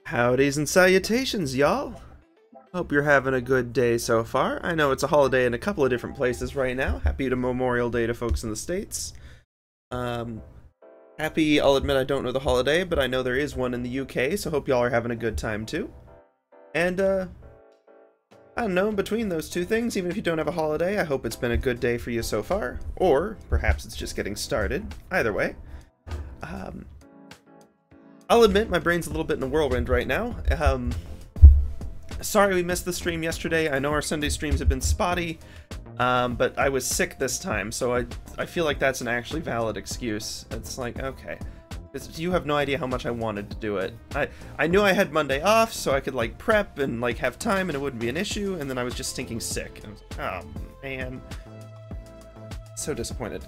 Howdys and salutations, y'all! Hope you're having a good day so far. I know it's a holiday in a couple of different places right now. Happy Memorial Day to folks in the States. Happy, I'll admit I don't know the holiday, but I know there is one in the UK, so hope y'all are having a good time too. And, I don't know, in between those two things, even if you don't have a holiday, I hope it's been a good day for you so far. Or, perhaps it's just getting started. Either way. I'll admit my brain's a little bit in a whirlwind right now. Sorry we missed the stream yesterday. I know our Sunday streams have been spotty, but I was sick this time, so I feel like that's an actually valid excuse. It's like, okay. You have no idea how much I wanted to do it. I knew I had Monday off, so I could, like, prep and, like, have time and it wouldn't be an issue, and then I was just stinking sick. And I was like, oh, man. So disappointed.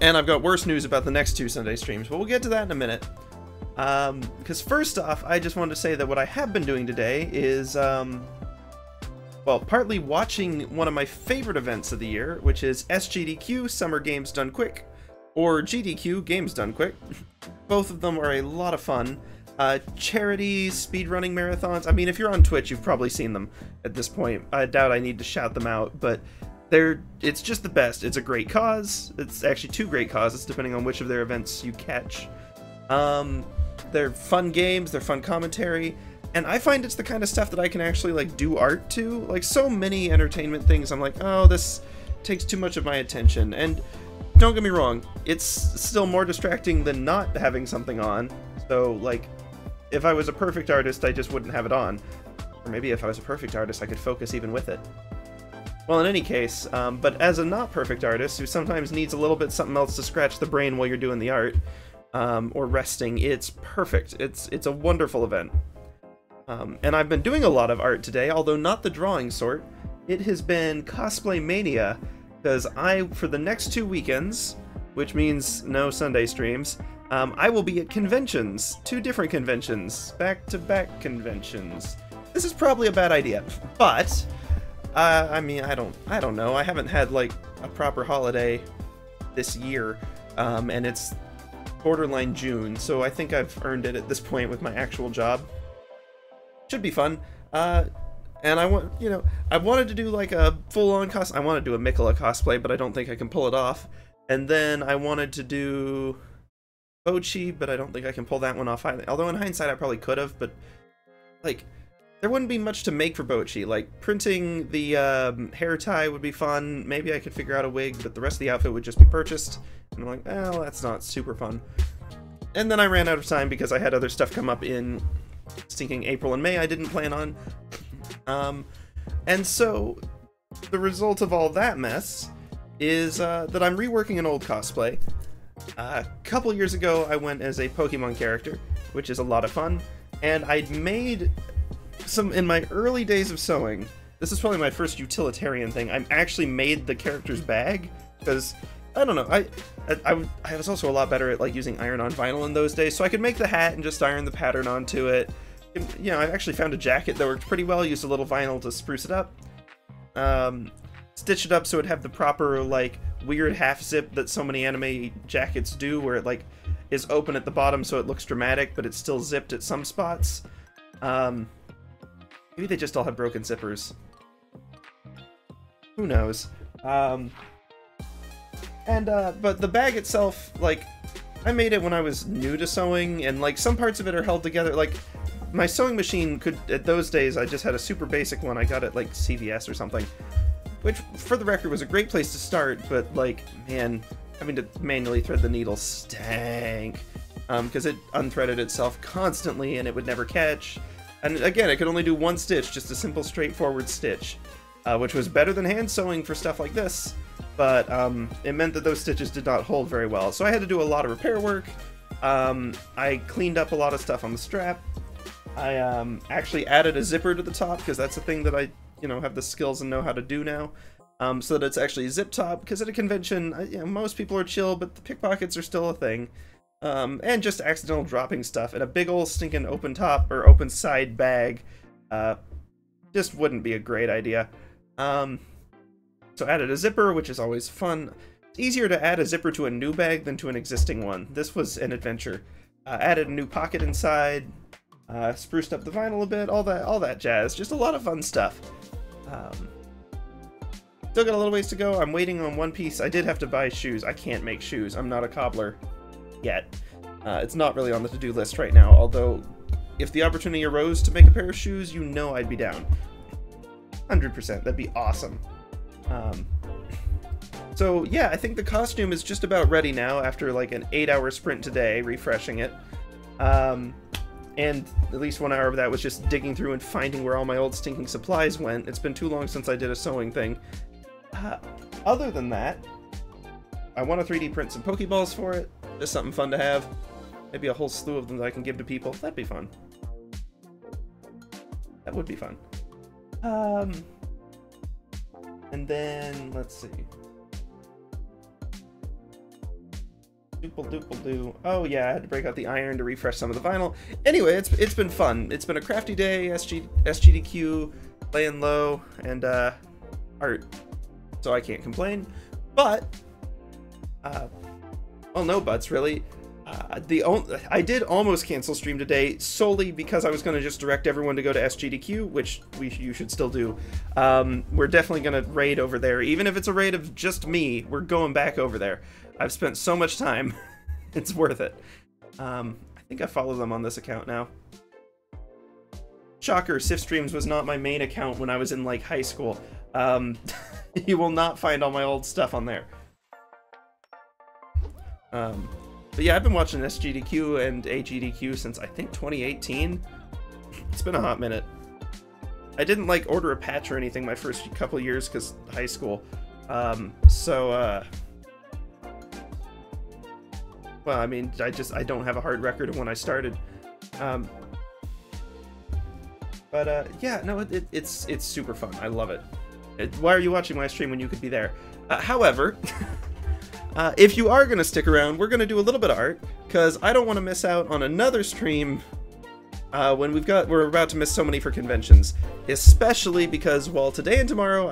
And I've got worse news about the next two Sunday streams, but we'll get to that in a minute. Because first off, I just wanted to say that what I have been doing today is well, partly watching one of my favorite events of the year, which is SGDQ, Summer Games Done Quick, or GDQ, Games Done Quick. Both of them are a lot of fun. Charities, speedrunning marathons. I mean, if you're on Twitch, you've probably seen them at this point. I doubt I need to shout them out, but it's just the best. It's a great cause. It's actually two great causes, depending on which of their events you catch. They're fun games, they're fun commentary, and I find it's the kind of stuff that I can actually, like, do art to. Like, so many entertainment things, I'm like, oh, this takes too much of my attention. And don't get me wrong, it's still more distracting than not having something on. So, like, if I was a perfect artist, I just wouldn't have it on. Or maybe if I was a perfect artist, I could focus even with it. Well, in any case, but as a not perfect artist who sometimes needs a little bit something else to scratch the brain while you're doing the art, or resting, it's perfect. It's a wonderful event. And I've been doing a lot of art today, although not the drawing sort. It has been cosplay mania, because for the next 2 weekends, which means no Sunday streams, I will be at conventions, 2 different conventions, back-to-back conventions. This is probably a bad idea, but I mean, I don't know. I haven't had like a proper holiday this year, and it's borderline June, so I think I've earned it at this point with my actual job. Should be fun. And I wanted to do like a full-on cosplay. I want to do a Miquella cosplay, but I don't think I can pull it off. And then I wanted to do Bochi, but I don't think I can pull that one off either. Although in hindsight I probably could have, but like there wouldn't be much to make for Bochi. Like printing the hair tie would be fun. Maybe I could figure out a wig, but the rest of the outfit would just be purchased. And I'm like, well, that's not super fun. And then I ran out of time because I had other stuff come up in stinking April and May I didn't plan on. And so the result of all that mess is that I'm reworking an old cosplay. A couple years ago I went as a Pokemon character, which is a lot of fun, and I'd made some, in my early days of sewing, this is probably my first utilitarian thing, I actually made the character's bag, because, I don't know, I was also a lot better at like using iron-on vinyl in those days, so I could make the hat and just iron the pattern onto it. You know, I actually found a jacket that worked pretty well, used a little vinyl to spruce it up. Stitched it up so it'd have the proper, like, weird half-zip that so many anime jackets do, where it, like, is open at the bottom so it looks dramatic, but it's still zipped at some spots. Maybe they just all have broken zippers. Who knows? But the bag itself, like, I made it when I was new to sewing, and, like, some parts of it are held together, like, my sewing machine could, at those days, I just had a super basic one. I got it like CVS or something, which, for the record, was a great place to start, but, like, man, having to manually thread the needle stank, because it unthreaded itself constantly and it would never catch. And again, it could only do one stitch, just a simple straightforward stitch, which was better than hand sewing for stuff like this, but it meant that those stitches did not hold very well. So I had to do a lot of repair work. I cleaned up a lot of stuff on the strap. I actually added a zipper to the top, because that's a thing that I, have the skills and know how to do now, so that it's actually a zip top, because at a convention, most people are chill, but the pickpockets are still a thing, and just accidental dropping stuff, and a big old stinking open top, or open side bag, just wouldn't be a great idea. So added a zipper, which is always fun. It's easier to add a zipper to a new bag than to an existing one. This was an adventure. Added a new pocket inside, spruced up the vinyl a bit, all that jazz. Just a lot of fun stuff. Still got a little ways to go. I'm waiting on one piece. I did have to buy shoes. I can't make shoes. I'm not a cobbler yet. It's not really on the to-do list right now, although if the opportunity arose to make a pair of shoes, I'd be down. 100%. That'd be awesome. So yeah, I think the costume is just about ready now after like an 8-hour sprint today, refreshing it. And at least 1 hour of that was just digging through and finding where all my old stinking supplies went. It's been too long since I did a sewing thing. Other than that, I want to 3D print some Pokeballs for it. Just something fun to have. Maybe a whole slew of them that I can give to people. That'd be fun. That would be fun. And then, let's see. Doople-doople-doo. Oh yeah, I had to break out the iron to refresh some of the vinyl. Anyway, it's been fun. It's been a crafty day, SGDQ. laying low and art, so I can't complain. But well, no buts really. I did almost cancel stream today solely because I was going to just direct everyone to go to SGDQ, which you should still do. We're definitely going to raid over there. Even if it's a raid of just me, we're going back over there. I've spent so much time. It's worth it. I think I follow them on this account now. Shocker, Sif Streams was not my main account when I was in, like, high school. You will not find all my old stuff on there. But yeah, I've been watching SGDQ and HEDQ since, I think, 2018. It's been a hot minute. I didn't, like, order a patch or anything my first couple years because high school. Well, I mean, I don't have a hard record of when I started. Yeah, no, it's super fun. I love it. Why are you watching my stream when you could be there? However, if you are going to stick around, we're going to do a little bit of art, because I don't want to miss out on another stream when we're about to miss so many for conventions. Especially because, well, today and tomorrow,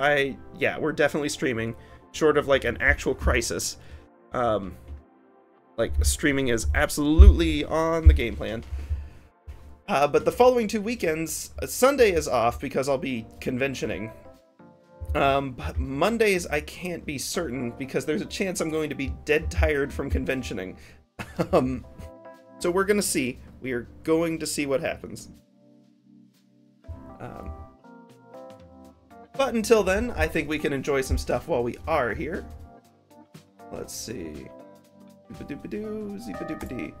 we're definitely streaming, short of, like, an actual crisis. Like, streaming is absolutely on the game plan. But the following 2 weekends, Sunday is off because I'll be conventioning. But Mondays I can't be certain because there's a chance I'm going to be dead tired from conventioning. So we're gonna see. We are going to see what happens. But until then, I think we can enjoy some stuff while we are here. Let's see. Doop-a-doop-a-doo, zeep-a-doop-a-dee.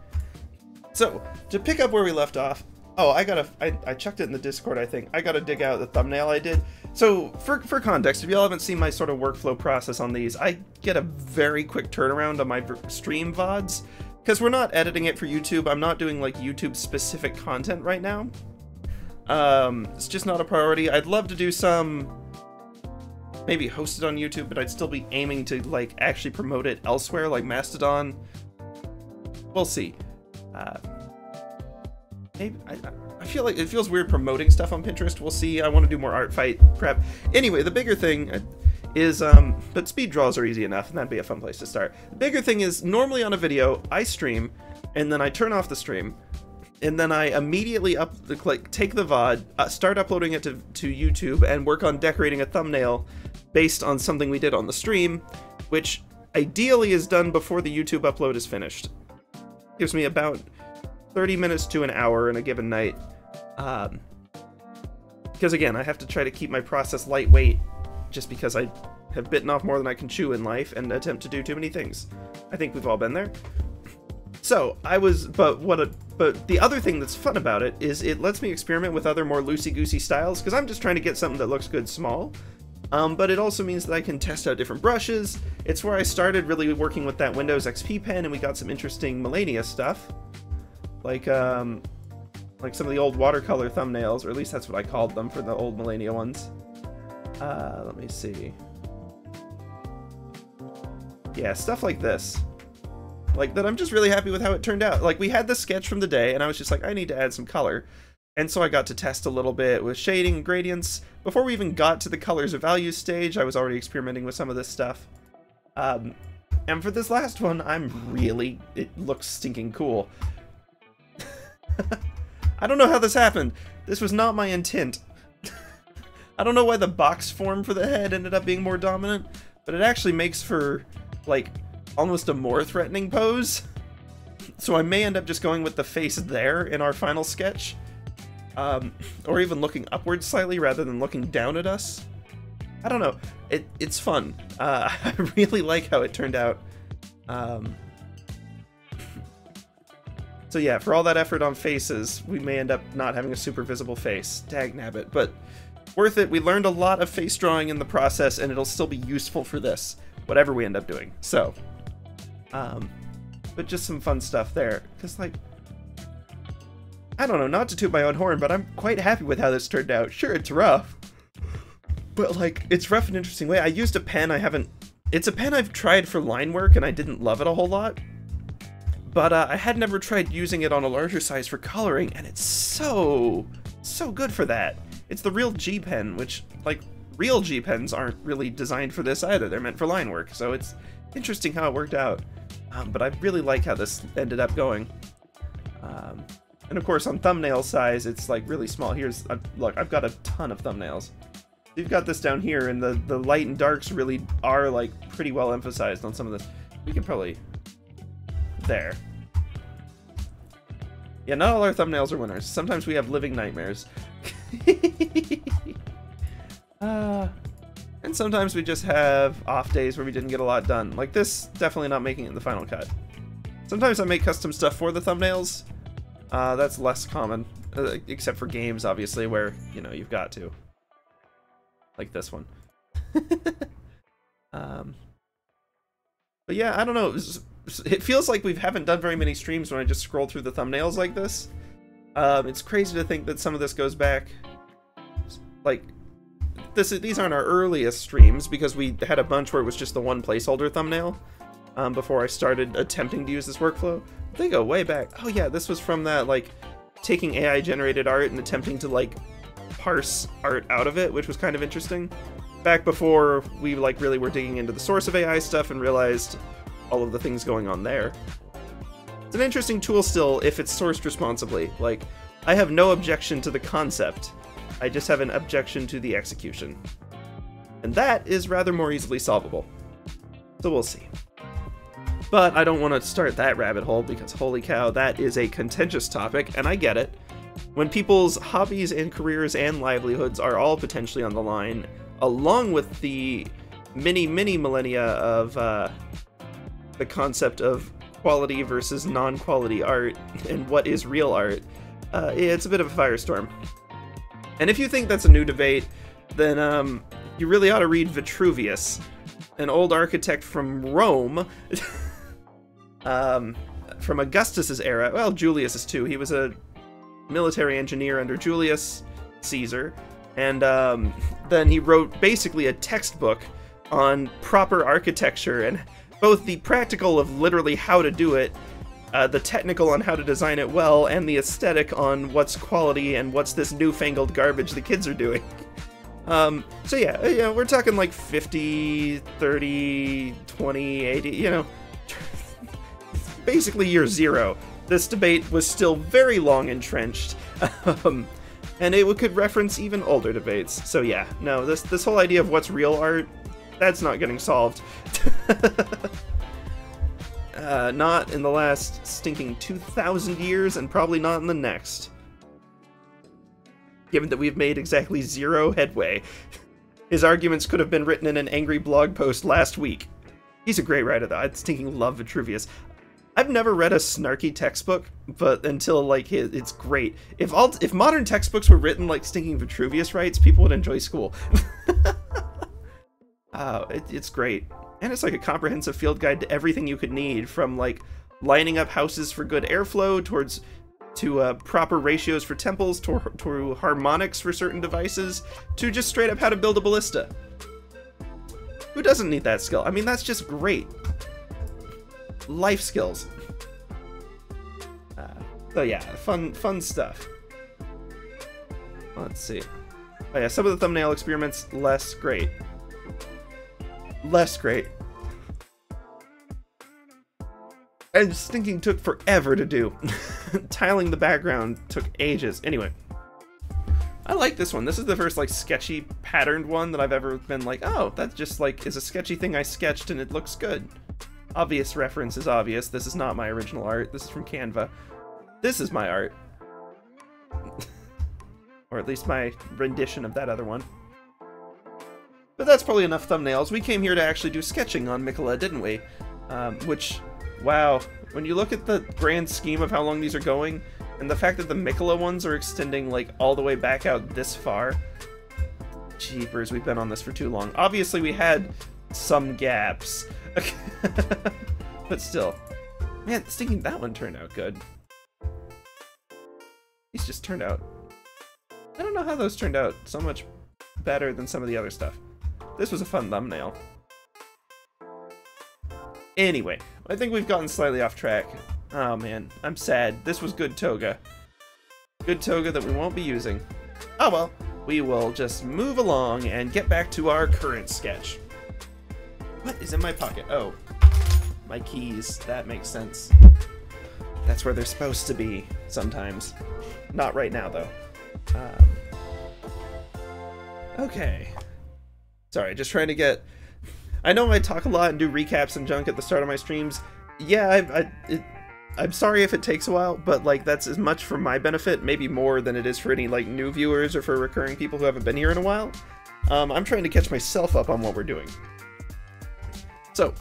So, to pick up where we left off, I chucked it in the Discord, I think. I gotta dig out the thumbnail I did. So, for context, if y'all haven't seen my sort of workflow process on these, I get a very quick turnaround on my stream VODs, because we're not editing it for YouTube. I'm not doing, like, YouTube-specific content right now. It's just not a priority. I'd love to do some, maybe host it on YouTube, but I'd still be aiming to, like, actually promote it elsewhere, like Mastodon. We'll see. Maybe, I feel like it feels weird promoting stuff on Pinterest. We'll see. I want to do more art fight prep. Anyway, the bigger thing is, but speed draws are easy enough, and that'd be a fun place to start. The bigger thing is, normally on a video, I stream, and then I turn off the stream, and then I immediately take the VOD, start uploading it to YouTube, and work on decorating a thumbnail based on something we did on the stream, which ideally is done before the YouTube upload is finished. Gives me about 30 minutes to an hour in a given night. Because again, I have to try to keep my process lightweight, just because I have bitten off more than I can chew in life and attempt to do too many things. I think we've all been there. So, but the other thing that's fun about it is it lets me experiment with other more loosey-goosey styles, because I'm just trying to get something that looks good small. But it also means that I can test out different brushes. It's where I started really working with that Windows XP pen, and we got some interesting Millennia stuff. Like some of the old watercolor thumbnails, or at least that's what I called them for the old Millennia ones. Let me see. Yeah, stuff like this. Like, that I'm just really happy with how it turned out. Like, we had the sketch from the day, and I was just like, I need to add some color. And so I got to test a little bit with shading and gradients. Before we even got to the colors or values stage, I was already experimenting with some of this stuff. And for this last one, it looks stinking cool. I don't know how this happened. This was not my intent. I don't know why the box form for the head ended up being more dominant, but it actually makes for, like, almost a more threatening pose. So I may end up just going with the face there in our final sketch. Or even looking upwards slightly rather than looking down at us. I don't know. It's fun. I really like how it turned out. So yeah, for all that effort on faces, we may end up not having a super visible face. Dagnabbit. But worth it. We learned a lot of face drawing in the process, and it'll still be useful for this, whatever we end up doing. So, but just some fun stuff there. Because, like, I don't know, not to toot my own horn, but I'm quite happy with how this turned out. Sure, it's rough, but, like, it's rough in an interesting way. I used a pen it's a pen I've tried for line work, and I didn't love it a whole lot. But I had never tried using it on a larger size for coloring, and it's so good for that. It's the real G pen, which, like, real G pens aren't really designed for this either. They're meant for line work, so it's interesting how it worked out. But I really like how this ended up going. And of course, on thumbnail size, it's like really small. Here's, look, I've got a ton of thumbnails. You've got this down here, and the light and darks really are like pretty well emphasized on some of this. We could probably, there. Yeah, not all our thumbnails are winners. Sometimes we have living nightmares. And sometimes we just have off days where we didn't get a lot done. Like this, definitely not making it in the final cut. Sometimes I make custom stuff for the thumbnails. That's less common, except for games, obviously, where, you know, you've got to. Like this one. But yeah, I don't know. It feels like we haven't done very many streams when I just scroll through the thumbnails like this. It's crazy to think that some of this goes back, like, these aren't our earliest streams, because we had a bunch where it was just the one placeholder thumbnail before I started attempting to use this workflow. They go way back. Oh yeah, this was from that, like, taking AI generated art and attempting to, like, parse art out of it, which was kind of interesting. Back before we, like, really were digging into the source of AI stuff and realized all of the things going on there. It's an interesting tool still if it's sourced responsibly. Like, I have no objection to the concept. I just have an objection to the execution. And that is rather more easily solvable. So we'll see. But I don't want to start that rabbit hole because holy cow, that is a contentious topic, and I get it. When people's hobbies and careers and livelihoods are all potentially on the line, along with the many millennia of the concept of quality versus non-quality art and what is real art, it's a bit of a firestorm. And if you think that's a new debate, then you really ought to read Vitruvius, an old architect from Rome, from Augustus's era. Well, Julius's too. He was a military engineer under Julius Caesar, and then he wrote basically a textbook on proper architecture, and both the practical of literally how to do it, the technical on how to design it well, and the aesthetic on what's quality and what's this newfangled garbage the kids are doing. So yeah, we're talking like 50, 30, 20, 80, you know, basically year zero. This debate was still very long entrenched, and it could reference even older debates. So yeah, no, this whole idea of what's real art, that's not getting solved. Not in the last stinking 2,000 years, and probably not in the next. Given that we've made exactly zero headway. His arguments could have been written in an angry blog post last week. He's a great writer, though. I stinking love Vitruvius. I've never read a snarky textbook, but until, like, it's great. If modern textbooks were written like stinking Vitruvius writes, people would enjoy school. It's great. And it's like a comprehensive field guide to everything you could need, from like lining up houses for good airflow to proper ratios for temples, to harmonics for certain devices, to just straight up how to build a ballista. Who doesn't need that skill? I mean, that's just great. Life skills. So yeah, fun stuff. Let's see. Oh yeah, some of the thumbnail experiments, less great. Less great. And stinking took forever to do. Tiling the background took ages. Anyway. I like this one. This is the first, like, sketchy, patterned one that I've ever been like, oh, that just, like, is a sketchy thing I sketched and it looks good. Obvious reference is obvious. This is not my original art. This is from Canva. This is my art. Or at least my rendition of that other one. But that's probably enough thumbnails. We came here to actually do sketching on Miquella, didn't we? Which, wow, when you look at the grand scheme of how long these are going, and the fact that the Miquella ones are extending, like, all the way back out this far, jeepers, we've been on this for too long. Obviously, we had some gaps. But still. Man, thinking that one turned out good. These just turned out... I don't know how those turned out so much better than some of the other stuff. This was a fun thumbnail. Anyway, I think we've gotten slightly off track. Oh man, I'm sad. This was good toga. Good toga that we won't be using. Oh well, we will just move along and get back to our current sketch. What is in my pocket? Oh, my keys. That makes sense. That's where they're supposed to be sometimes. Not right now, though. Okay. Sorry, just trying to get... I know I talk a lot and do recaps and junk at the start of my streams. Yeah, I'm sorry if it takes a while, but like that's as much for my benefit, maybe more than it is for any like new viewers or for recurring people who haven't been here in a while. I'm trying to catch myself up on what we're doing. So,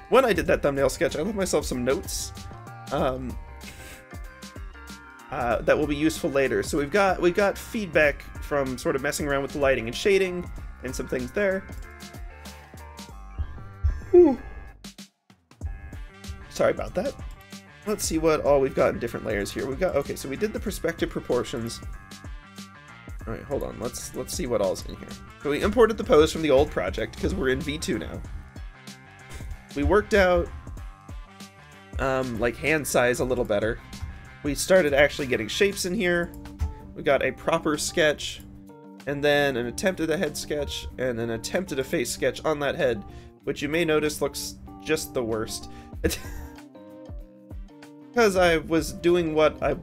when I did that thumbnail sketch, I left myself some notes that will be useful later. So we've got feedback from sort of messing around with the lighting and shading and some things there. Whew. Sorry about that. Let's see what all we've got in different layers here. We've got, okay, so we did the perspective proportions. All right, hold on. Let's see what all's in here. So we imported the pose from the old project because we're in V2 now. We worked out like hand size a little better. We started actually getting shapes in here. We got a proper sketch, and then an attempt at a head sketch, and an attempt at a face sketch on that head, which you may notice looks just the worst. Because I was doing what I...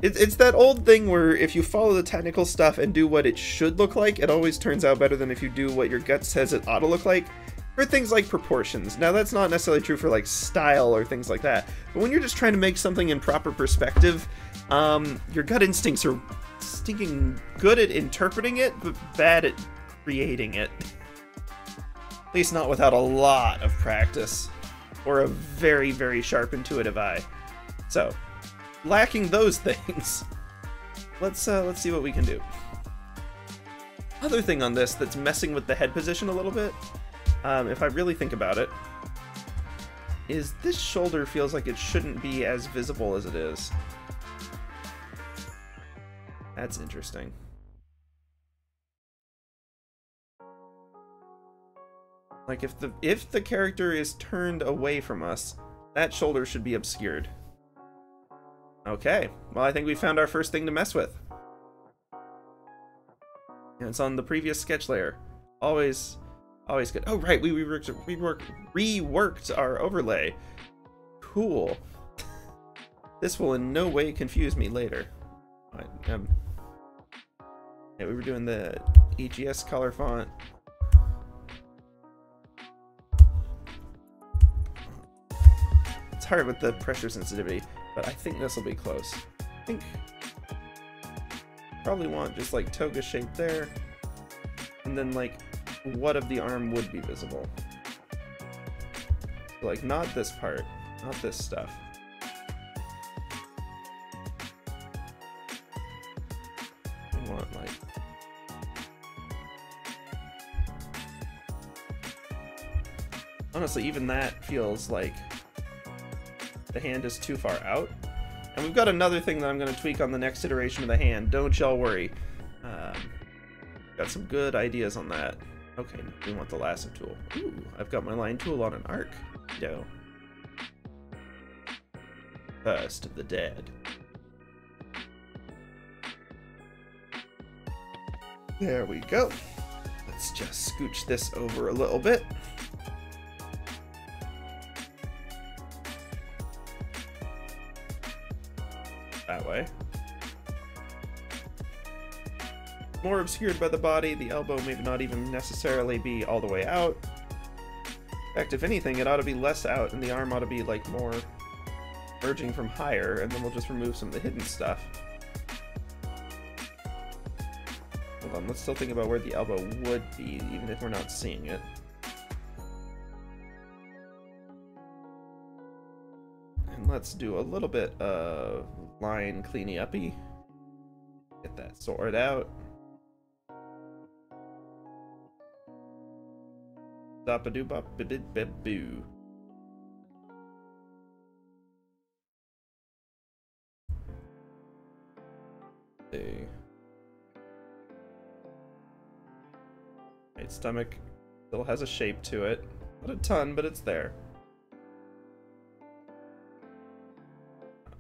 It's that old thing where if you follow the technical stuff and do what it should look like, it always turns out better than if you do what your gut says it ought to look like. For things like proportions. Now that's not necessarily true for like style or things like that, but when you're just trying to make something in proper perspective, your gut instincts are stinking good at interpreting it, but bad at creating it. At least not without a lot of practice, or a very, very sharp intuitive eye. So, lacking those things, let's see what we can do. Other thing on this that's messing with the head position a little bit, if I really think about it, is this shoulder feels like it shouldn't be as visible as it is. That's interesting. Like if the character is turned away from us, that shoulder should be obscured. Okay, well I think we found our first thing to mess with. And it's on the previous sketch layer. Always good. Oh right, we reworked our overlay. Cool. This will in no way confuse me later. Yeah, we were doing the EGS color font. It's hard with the pressure sensitivity, but I think this will be close. I think probably want just like toga shape there, and then like what of the arm would be visible. Like not this part, not this stuff. I want like honestly, even that feels like the hand is too far out. And we've got another thing that I'm going to tweak on the next iteration of the hand. Don't y'all worry. Got some good ideas on that. Okay, we want the lasso tool. Ooh, I've got my line tool on an arc. Yo. First of the dead. There we go. Let's just scooch this over a little bit. That way. More obscured by the body, the elbow may not even necessarily be all the way out. In fact, if anything, it ought to be less out, and the arm ought to be like more merging from higher, and then we'll just remove some of the hidden stuff. Hold on, let's still think about where the elbow would be, even if we're not seeing it. And let's do a little bit of line cleany uppy. Get that sorted out. Dop-a-doo bop a bid bib boo. Right, stomach still has a shape to it. Not a ton, but it's there.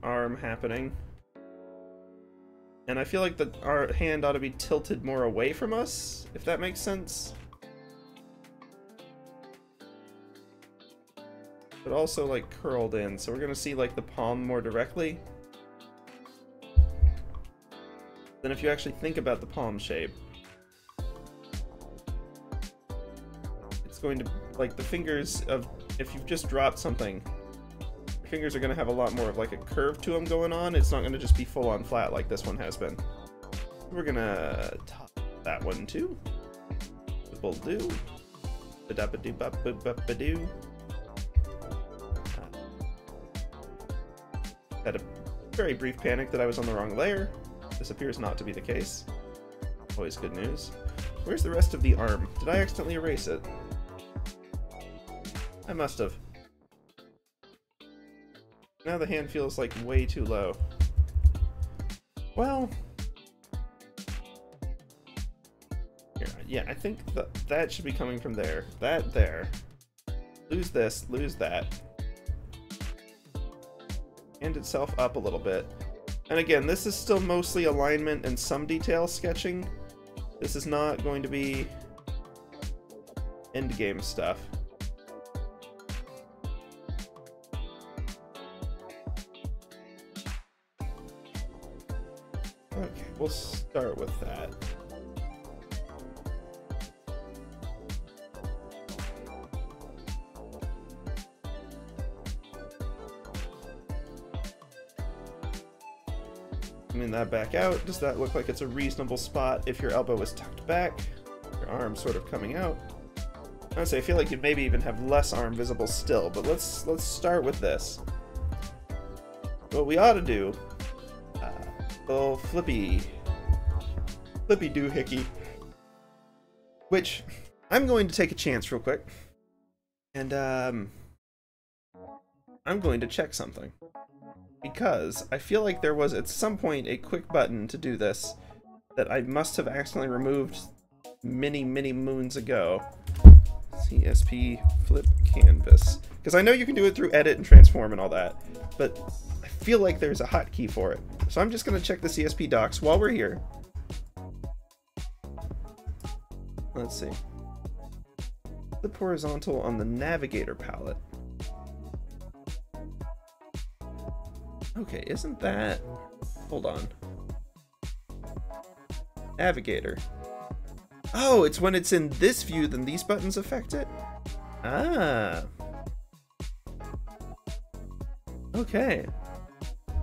Arm happening. And I feel like our hand ought to be tilted more away from us, if that makes sense. But also like curled in, so we're gonna see like the palm more directly. Then if you actually think about the palm shape, it's going to, like the fingers of, if you've just dropped something, your fingers are going to have a lot more of like a curve to them going on. It's not going to just be full on flat like this one has been. We're going to top that one too. Will do. Ba-da-ba-doo-ba-ba-ba-ba-doo. Had a very brief panic that I was on the wrong layer. This appears not to be the case. Always good news. Where's the rest of the arm? Did I accidentally erase it? I must have. Now the hand feels like way too low. Well... Here, yeah, I think that should be coming from there. That there. Lose this, lose that. Hand itself up a little bit. And again, this is still mostly alignment and some detail sketching. This is not going to be endgame stuff. Okay, we'll start with that. That back out. Does that look like it's a reasonable spot if your elbow is tucked back, your arm sort of coming out? I'd say I feel like you'd maybe even have less arm visible still, but let's start with this. What we ought to do, little flippy doohickey, which I'm going to take a chance real quick, and I'm going to check something. Because I feel like there was at some point a quick button to do this that I must have accidentally removed many moons ago. CSP flip canvas. Because I know you can do it through edit and transform and all that, but I feel like there's a hotkey for it. So I'm just going to check the CSP docs while we're here. Let's see. Flip horizontal on the navigator palette. Okay, isn't that... Hold on. Navigator. Oh, it's when it's in this view, then these buttons affect it? Ah. Okay.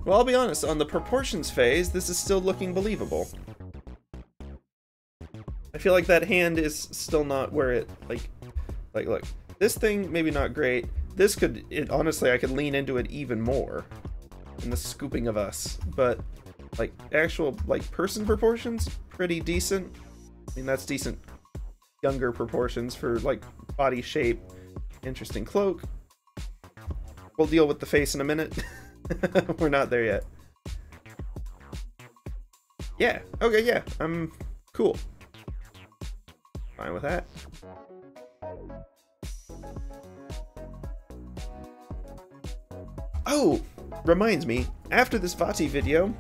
Well, I'll be honest, on the proportions phase, this is still looking believable. I feel like that hand is still not where it, like look. This thing, maybe not great. This could, honestly, I could lean into it even more. In the scooping of us, but like actual like person proportions, pretty decent. I mean, that's decent younger proportions for like body shape. Interesting cloak. We'll deal with the face in a minute. We're not there yet. Yeah, okay, yeah, I'm cool. Fine with that. Oh! Reminds me, after this Vati video,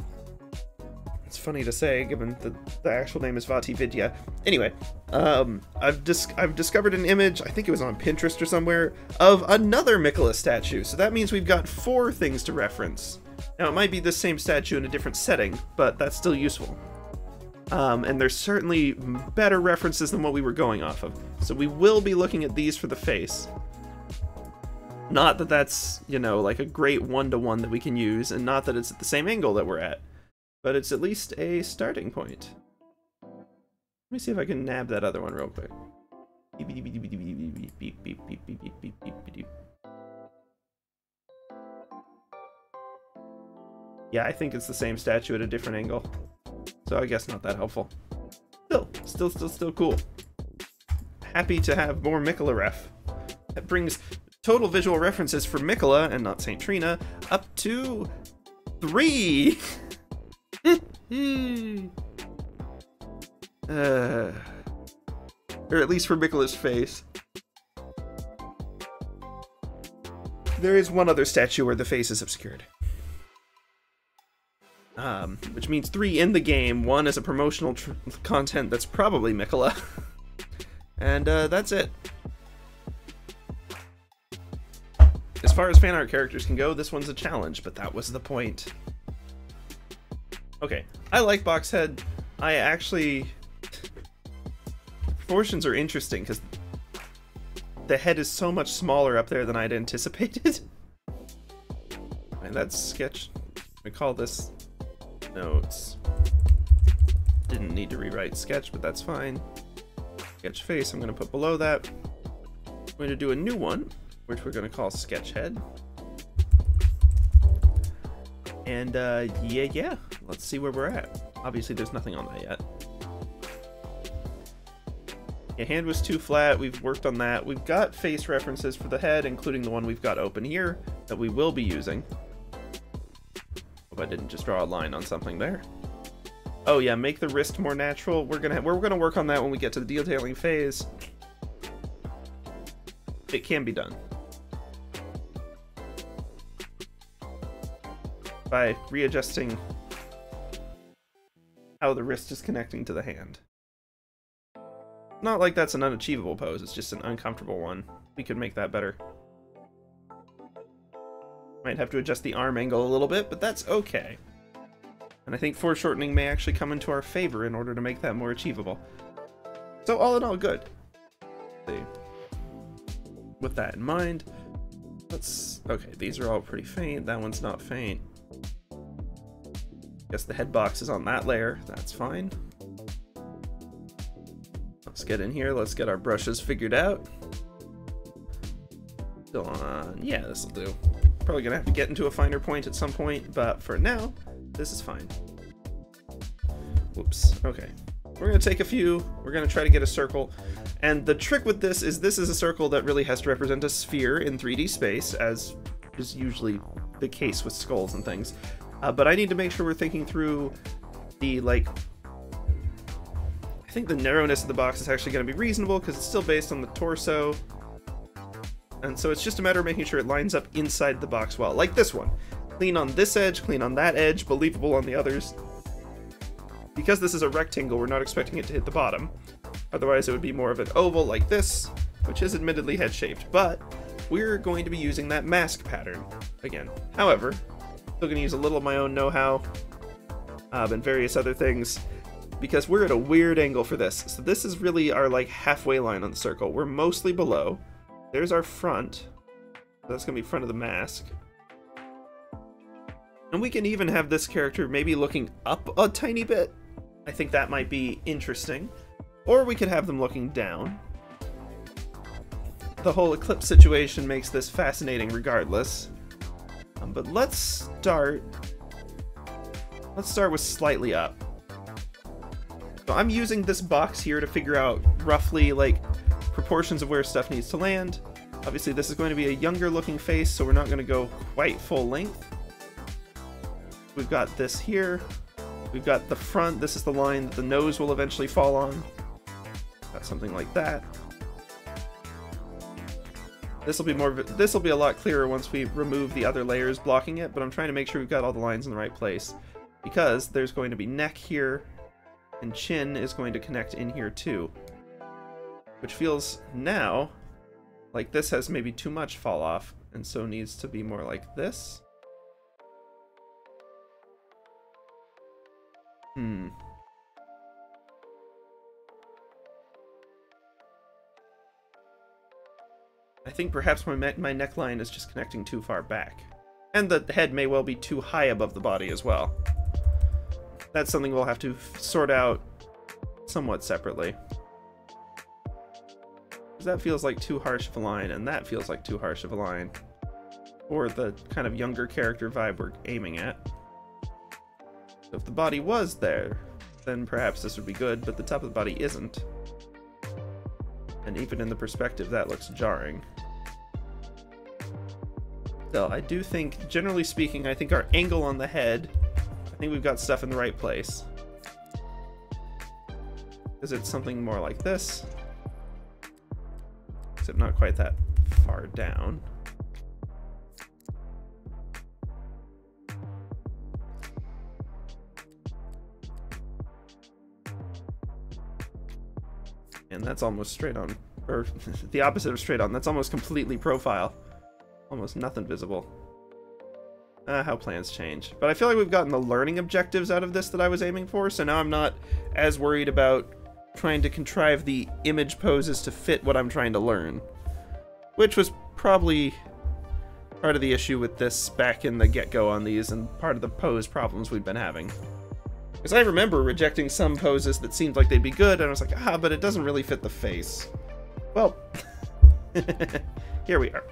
it's funny to say given the actual name is Vati Vidya. Anyway, I've discovered an image, I think it was on Pinterest or somewhere, of another Miquella statue. So that means we've got 4 things to reference. Now it might be the same statue in a different setting, but that's still useful. And there's certainly better references than what we were going off of. So we will be looking at these for the face. Not that that's, you know, like a great one-to-one that we can use, and not that it's at the same angle that we're at, but it's at least a starting point. Let me see if I can nab that other one real quick. Yeah, I think it's the same statue at a different angle, so I guess not that helpful. Still cool. Happy to have more Miquella ref. That brings total visual references for Miquella, and not St. Trina, up to 3! Or at least for Miquella's face. There is one other statue where the face is obscured. which means 3 in the game. 1 is a promotional content that's probably Miquella. And that's it. As far as fan art characters can go, this one's a challenge, but that was the point. Okay, I like Boxhead. I actually... Proportions are interesting, because the head is so much smaller up there than I'd anticipated. And that's sketch. We call this notes. Didn't need to rewrite sketch, but that's fine. Sketch face, I'm going to put below that. I'm going to do a new one, which we're going to call sketch head. And yeah, let's see where we're at. Obviously, there's nothing on that yet. Yeah, hand was too flat. We've worked on that. We've got face references for the head, including the one we've got open here that we will be using. Hope I didn't just draw a line on something there. Oh yeah, make the wrist more natural. We're gonna work on that when we get to the detailing phase. It can be done by readjusting how the wrist is connecting to the hand. Not like that's an unachievable pose, it's just an uncomfortable one. We could make that better. Might have to adjust the arm angle a little bit, but that's okay. And I think foreshortening may actually come into our favor in order to make that more achievable. So all in all, good. Let's see. With that in mind, okay, these are all pretty faint. That one's not faint. Guess the head box is on that layer. That's fine. Let's get in here. Let's get our brushes figured out. Still on. Yeah, this will do. Probably gonna have to get into a finer point at some point, but for now, this is fine. Whoops. Okay. We're gonna take a few. We're gonna try to get a circle. And the trick with this is a circle that really has to represent a sphere in 3D space, as is usually the case with skulls and things. But I need to make sure we're thinking through the, like... I think the narrowness of the box is actually going to be reasonable, because it's still based on the torso. And so it's just a matter of making sure it lines up inside the box well. Like this one. Clean on this edge, clean on that edge, believable on the others. Because this is a rectangle, we're not expecting it to hit the bottom. Otherwise it would be more of an oval like this, which is admittedly head-shaped. But we're going to be using that mask pattern again. However, still going to use a little of my own know-how and various other things, because we're at a weird angle for this. So this is really our like halfway line on the circle. We're mostly below. There's our front. That's going to be front of the mask. And we can even have this character maybe looking up a tiny bit. I think that might be interesting. Or we could have them looking down. The whole eclipse situation makes this fascinating regardless. But let's start with slightly up. So I'm using this box here to figure out roughly like proportions of where stuff needs to land. Obviously this is going to be a younger looking face, so we're not going to go quite full length. We've got this here. We've got the front. This is the line that the nose will eventually fall on. Got something like that. This will be a lot clearer once we remove the other layers blocking it, but I'm trying to make sure we've got all the lines in the right place, because there's going to be neck here, and chin is going to connect in here too. Which feels now like this has maybe too much fall off, and so needs to be more like this. I think perhaps my neckline is just connecting too far back. And the head may well be too high above the body as well. That's something we'll have to sort out somewhat separately. Because that feels like too harsh of a line, and that feels like too harsh of a line. Or the kind of younger character vibe we're aiming at. So if the body was there, then perhaps this would be good, but the top of the body isn't. And even in the perspective, that looks jarring. Still, I do think, generally speaking, I think our angle on the head, I think we've got stuff in the right place. Because it's something more like this. Except not quite that far down. And that's almost straight on, or the opposite of straight on. That's almost completely profile. Almost nothing visible. How plans change. But I feel like we've gotten the learning objectives out of this that I was aiming for, so now I'm not as worried about trying to contrive the image poses to fit what I'm trying to learn. Which was probably part of the issue with this back in the get-go on these, and part of the pose problems we've been having. Because I remember rejecting some poses that seemed like they'd be good, and I was like, but it doesn't really fit the face. Well, here we are.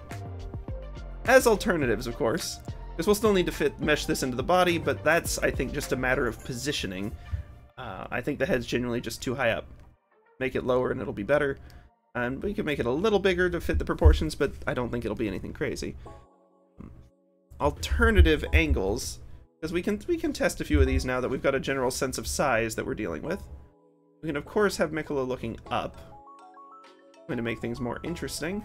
As alternatives, of course, because we'll still need to mesh this into the body, but that's, I think, just a matter of positioning. I think the head's genuinely just too high up. Make it lower and it'll be better. And we can make it a little bigger to fit the proportions, but I don't think it'll be anything crazy. Alternative angles, because we can test a few of these now that we've got a general sense of size that we're dealing with. We can, of course, have Miquella looking up. I'm going to make things more interesting.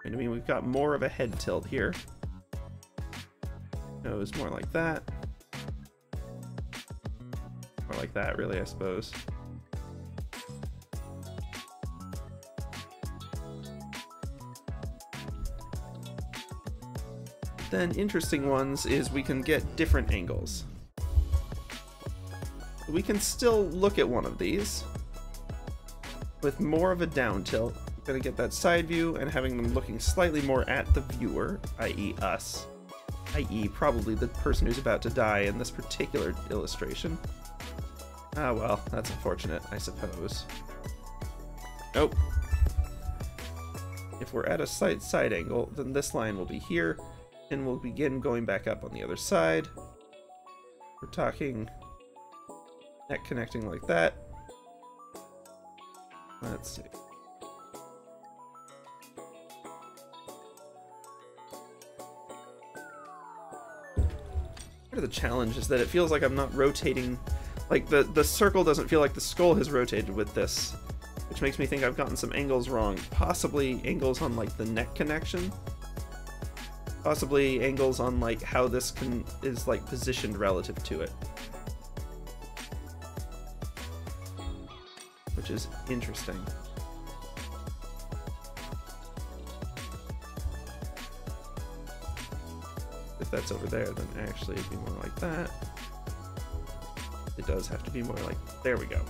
I mean, we've got more of a head tilt here. Nose more like that. More like that, really, I suppose. Then interesting ones is we can get different angles. We can still look at one of these with more of a down tilt. Gonna get that side view and having them looking slightly more at the viewer, i.e. us, i.e. probably the person who's about to die in this particular illustration. Ah, well, that's unfortunate, I suppose. Nope. If we're at a side angle, then this line will be here, and we'll begin going back up on the other side. We're talking neck connecting like that. Let's see. Part of the challenge is that it feels like I'm not rotating, like the circle doesn't feel like the skull has rotated with this, which makes me think I've gotten some angles wrong. Possibly angles on like the neck connection. Possibly angles on like how this is like positioned relative to it. Which is interesting. If that's over there, then actually it'd be more like that. It does have to be more like, there we go.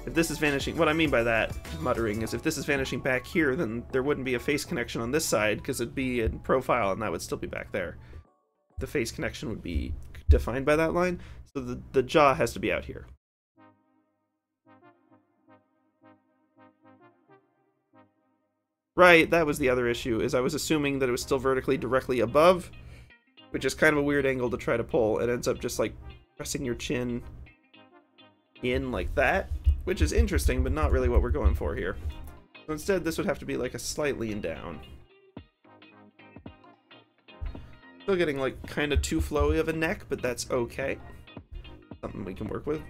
If this is vanishing, what I mean by that, muttering, is if this is vanishing back here, then there wouldn't be a face connection on this side, because it'd be in profile and that would still be back there. The face connection would be defined by that line, so the jaw has to be out here. Right, that was the other issue, is I was assuming that it was still vertically directly above, which is kind of a weird angle to try to pull. It ends up just like pressing your chin in like that, which is interesting, but not really what we're going for here. So instead, this would have to be like a slight lean down. Still getting like kind of too flowy of a neck, but that's okay. Something we can work with.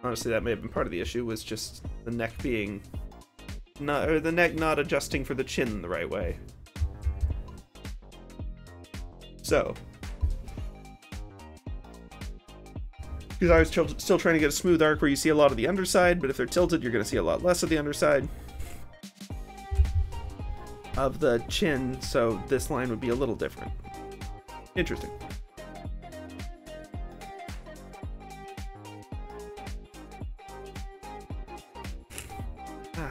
Honestly, that may have been part of the issue, was just the neck being not, or the neck not adjusting for the chin the right way. So, because I was still trying to get a smooth arc where you see a lot of the underside, but if they're tilted, you're going to see a lot less of the underside of the chin, so this line would be a little different. Interesting.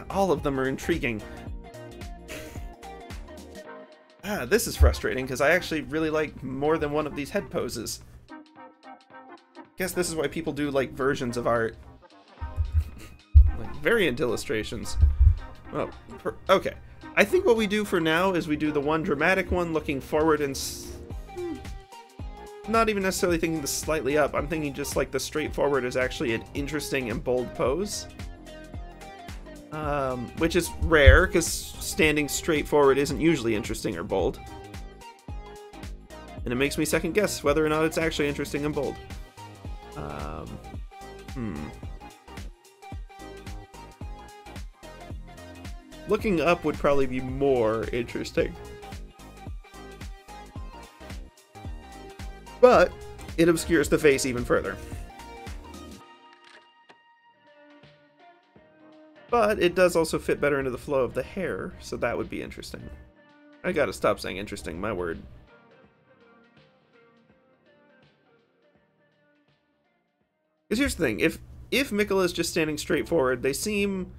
All of them are intriguing. This is frustrating, because I actually really like more than one of these head poses. Guess this is why people do, like, versions of art. Like, variant illustrations. Well, okay. I think what we do for now is we do the one dramatic one looking forward and... not even necessarily thinking the slightly up. I'm thinking just, like, the straightforward is actually an interesting and bold pose. Which is rare, because standing straight forward isn't usually interesting or bold. And it makes me second guess whether or not it's actually interesting and bold. Looking up would probably be more interesting. but it obscures the face even further. But it does also fit better into the flow of the hair, so that would be interesting. I gotta stop saying interesting, my word. Because here's the thing, if Miquella is just standing straight forward, they seem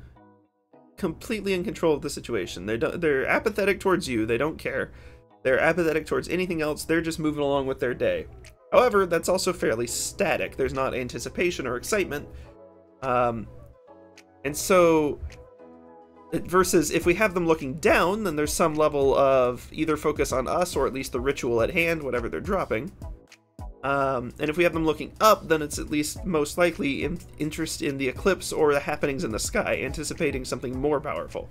completely in control of the situation. They're apathetic towards you, they don't care. They're apathetic towards anything else, they're just moving along with their day. However, that's also fairly static. There's not anticipation or excitement. And so, versus if we have them looking down, then there's some level of either focus on us or at least the ritual at hand, whatever they're dropping. And if we have them looking up, then it's at least most likely interest in the eclipse or the happenings in the sky, anticipating something more powerful.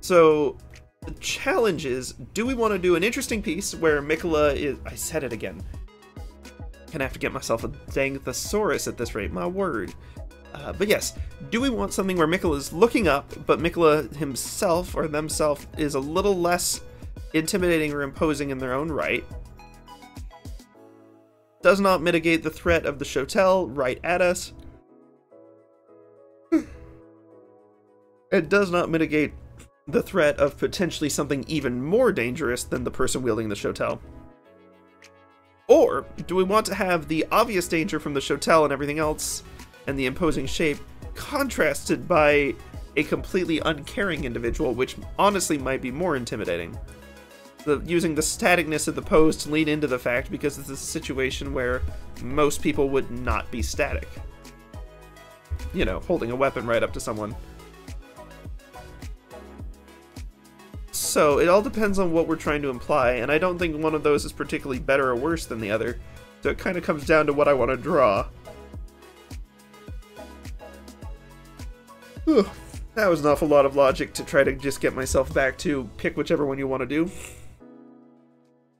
So the challenge is, do we want to do an interesting piece where Miquella is... I said it again. Gonna have to get myself a dang thesaurus at this rate, my word. But yes, do we want something where Miquella is looking up, but Miquella himself or themself is a little less intimidating or imposing in their own right? Does not mitigate the threat of the Shotel right at us. It does not mitigate the threat of potentially something even more dangerous than the person wielding the Shotel. Or do we want to have the obvious danger from the Shotel and everything else, and the imposing shape, contrasted by a completely uncaring individual, which honestly might be more intimidating? Using the staticness of the pose to lean into the fact, because it's a situation where most people would not be static. You know, holding a weapon right up to someone. So, it all depends on what we're trying to imply, and I don't think one of those is particularly better or worse than the other. So it kind of comes down to what I want to draw. Whew. That was an awful lot of logic to try to just get myself back to pick whichever one you want to do.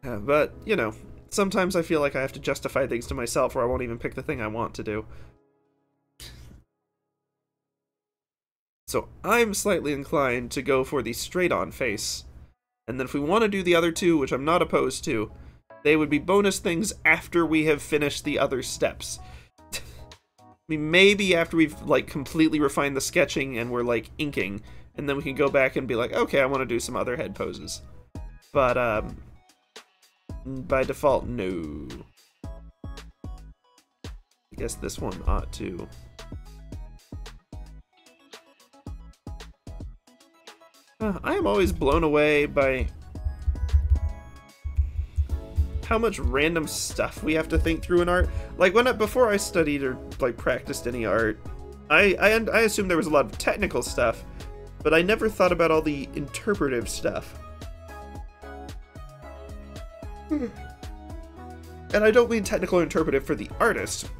But, you know, sometimes I feel like I have to justify things to myself or I won't even pick the thing I want to do. So I'm slightly inclined to go for the straight-on face. And then if we want to do the other two, which I'm not opposed to, they would be bonus things after we have finished the other steps. I mean, maybe after we've, like, completely refined the sketching and we're, like, inking, and then we can go back and be like, okay, I want to do some other head poses. But, by default, no. I guess this one ought to. I am always blown away by how much random stuff we have to think through in art. Like, before I studied or, like, practiced any art, I assumed there was a lot of technical stuff, but I never thought about all the interpretive stuff. And I don't mean technical or interpretive for the artist,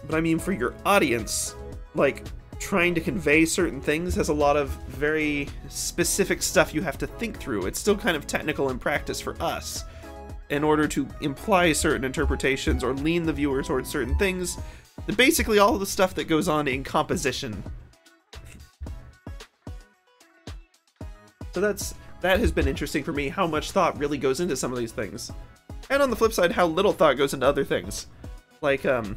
but I mean for your audience. Like, trying to convey certain things has a lot of very specific stuff you have to think through. It's still kind of technical in practice for us, in order to imply certain interpretations or lean the viewer towards certain things. Basically all of the stuff that goes on in composition. So that has been interesting for me, how much thought really goes into some of these things. And on the flip side, how little thought goes into other things. Like, well,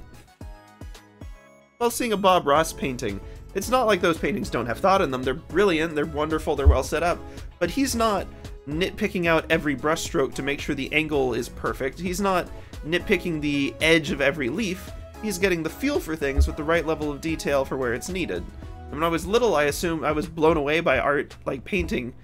seeing a Bob Ross painting, it's not like those paintings don't have thought in them. They're brilliant, they're wonderful, they're well set up, but he's not nitpicking out every brushstroke to make sure the angle is perfect. He's not nitpicking the edge of every leaf. He's getting the feel for things with the right level of detail for where it's needed. And when I was little, I assumed I was blown away by art, like painting,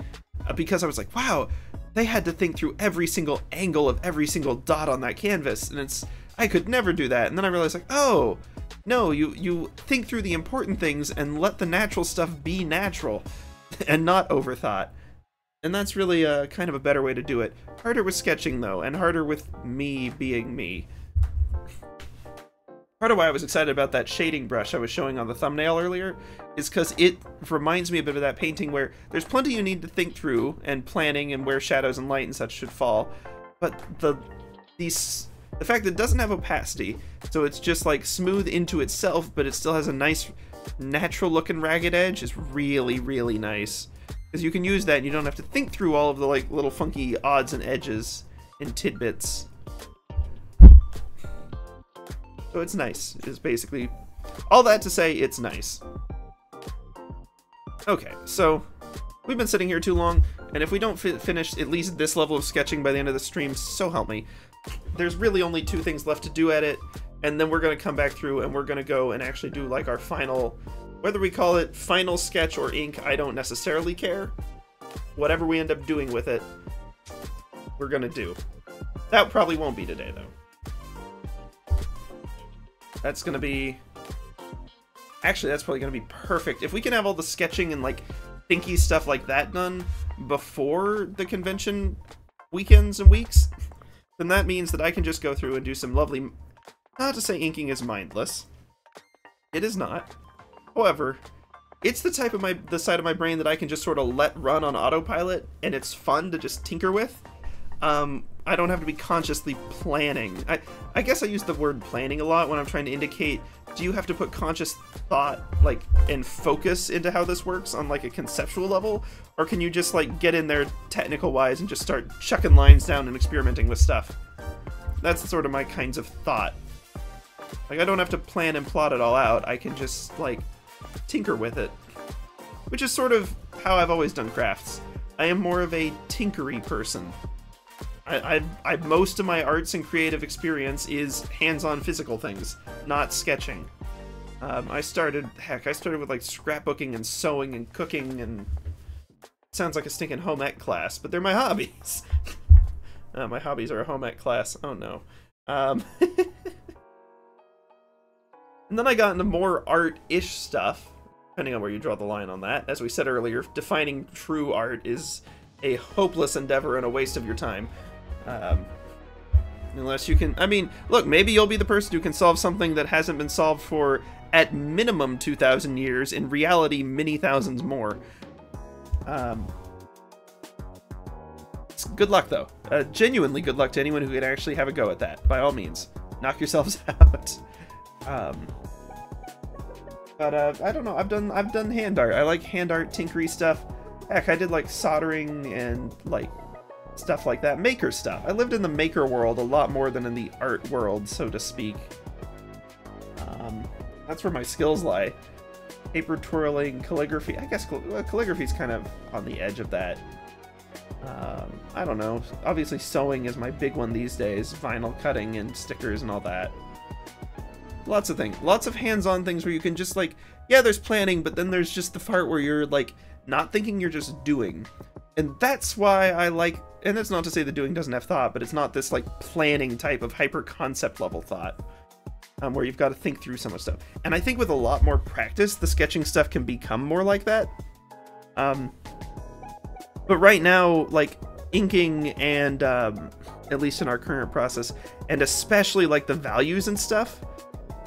because I was like, wow, they had to think through every single angle of every single dot on that canvas, and I could never do that. And then I realized, like, oh, no, you think through the important things and let the natural stuff be natural, and not overthought. And that's really kind of a better way to do it. Harder with sketching, though, and harder with me being me. Part of why I was excited about that shading brush I was showing on the thumbnail earlier is because it reminds me a bit of that painting where there's plenty you need to think through, and planning and where shadows and light and such should fall, but the fact that it doesn't have opacity, so it's just like smooth into itself, but it still has a nice natural looking ragged edge, is really, really nice. Because you can use that and you don't have to think through all of the like little funky odds and edges and tidbits. So it's nice, is basically all that to say it's nice. Okay, so we've been sitting here too long, and if we don't finish at least this level of sketching by the end of the stream, so help me. There's really only 2 things left to do at it, and then we're going to come back through and we're going to go and actually do like our final, whether we call it final sketch or ink, I don't necessarily care. Whatever we end up doing with it, we're going to do. That probably won't be today, though. That's going to be... Actually, that's probably going to be perfect. If we can have all the sketching and, like, thinky stuff like that done before the convention weekends and weeks, then that means that I can just go through and do some lovely... Not to say inking is mindless. It is not. However, it's the type of the side of my brain that I can just sort of let run on autopilot, and it's fun to just tinker with. I don't have to be consciously planning. I guess I use the word planning a lot when I'm trying to indicate, do you have to put conscious thought, like, and focus into how this works on, like, a conceptual level? Or can you just, like, get in there technical-wise and just start chucking lines down and experimenting with stuff? That's sort of my kinds of thought. Like, I don't have to plan and plot it all out. I can just, like, tinker with it. Which is sort of how I've always done crafts. I am more of a tinkery person. Most of my arts and creative experience is hands-on physical things, not sketching. I started with like scrapbooking and sewing and cooking, and sounds like a stinking home ec class, but they're my hobbies. My hobbies are a home ec class. Oh no. And then I got into more art-ish stuff, depending on where you draw the line on that. As we said earlier, defining true art is a hopeless endeavor and a waste of your time. Unless you can... I mean, look, maybe you'll be the person who can solve something that hasn't been solved for, at minimum, 2,000 years. In reality, many thousands more. Good luck, though. Genuinely good luck to anyone who can actually have a go at that. By all means. Knock yourselves out. But I don't know. I've done hand art. I like hand art, tinkery stuff. Heck, I did, like, soldering and, like... stuff like that. Maker stuff. I lived in the maker world a lot more than in the art world, so to speak. That's where my skills lie. Paper twirling, calligraphy. I guess calligraphy's kind of on the edge of that. I don't know. Obviously sewing is my big one these days. Vinyl cutting and stickers and all that. Lots of things. Lots of hands-on things where you can just, like, yeah, there's planning, but then there's just the part where you're, like, not thinking, you're just doing. And that's why I like, and that's not to say the doing doesn't have thought, but it's not this, like, planning type of hyper-concept level thought, where you've got to think through so much stuff. And I think with a lot more practice, the sketching stuff can become more like that. But right now, like, inking and, at least in our current process, and especially, like, the values and stuff,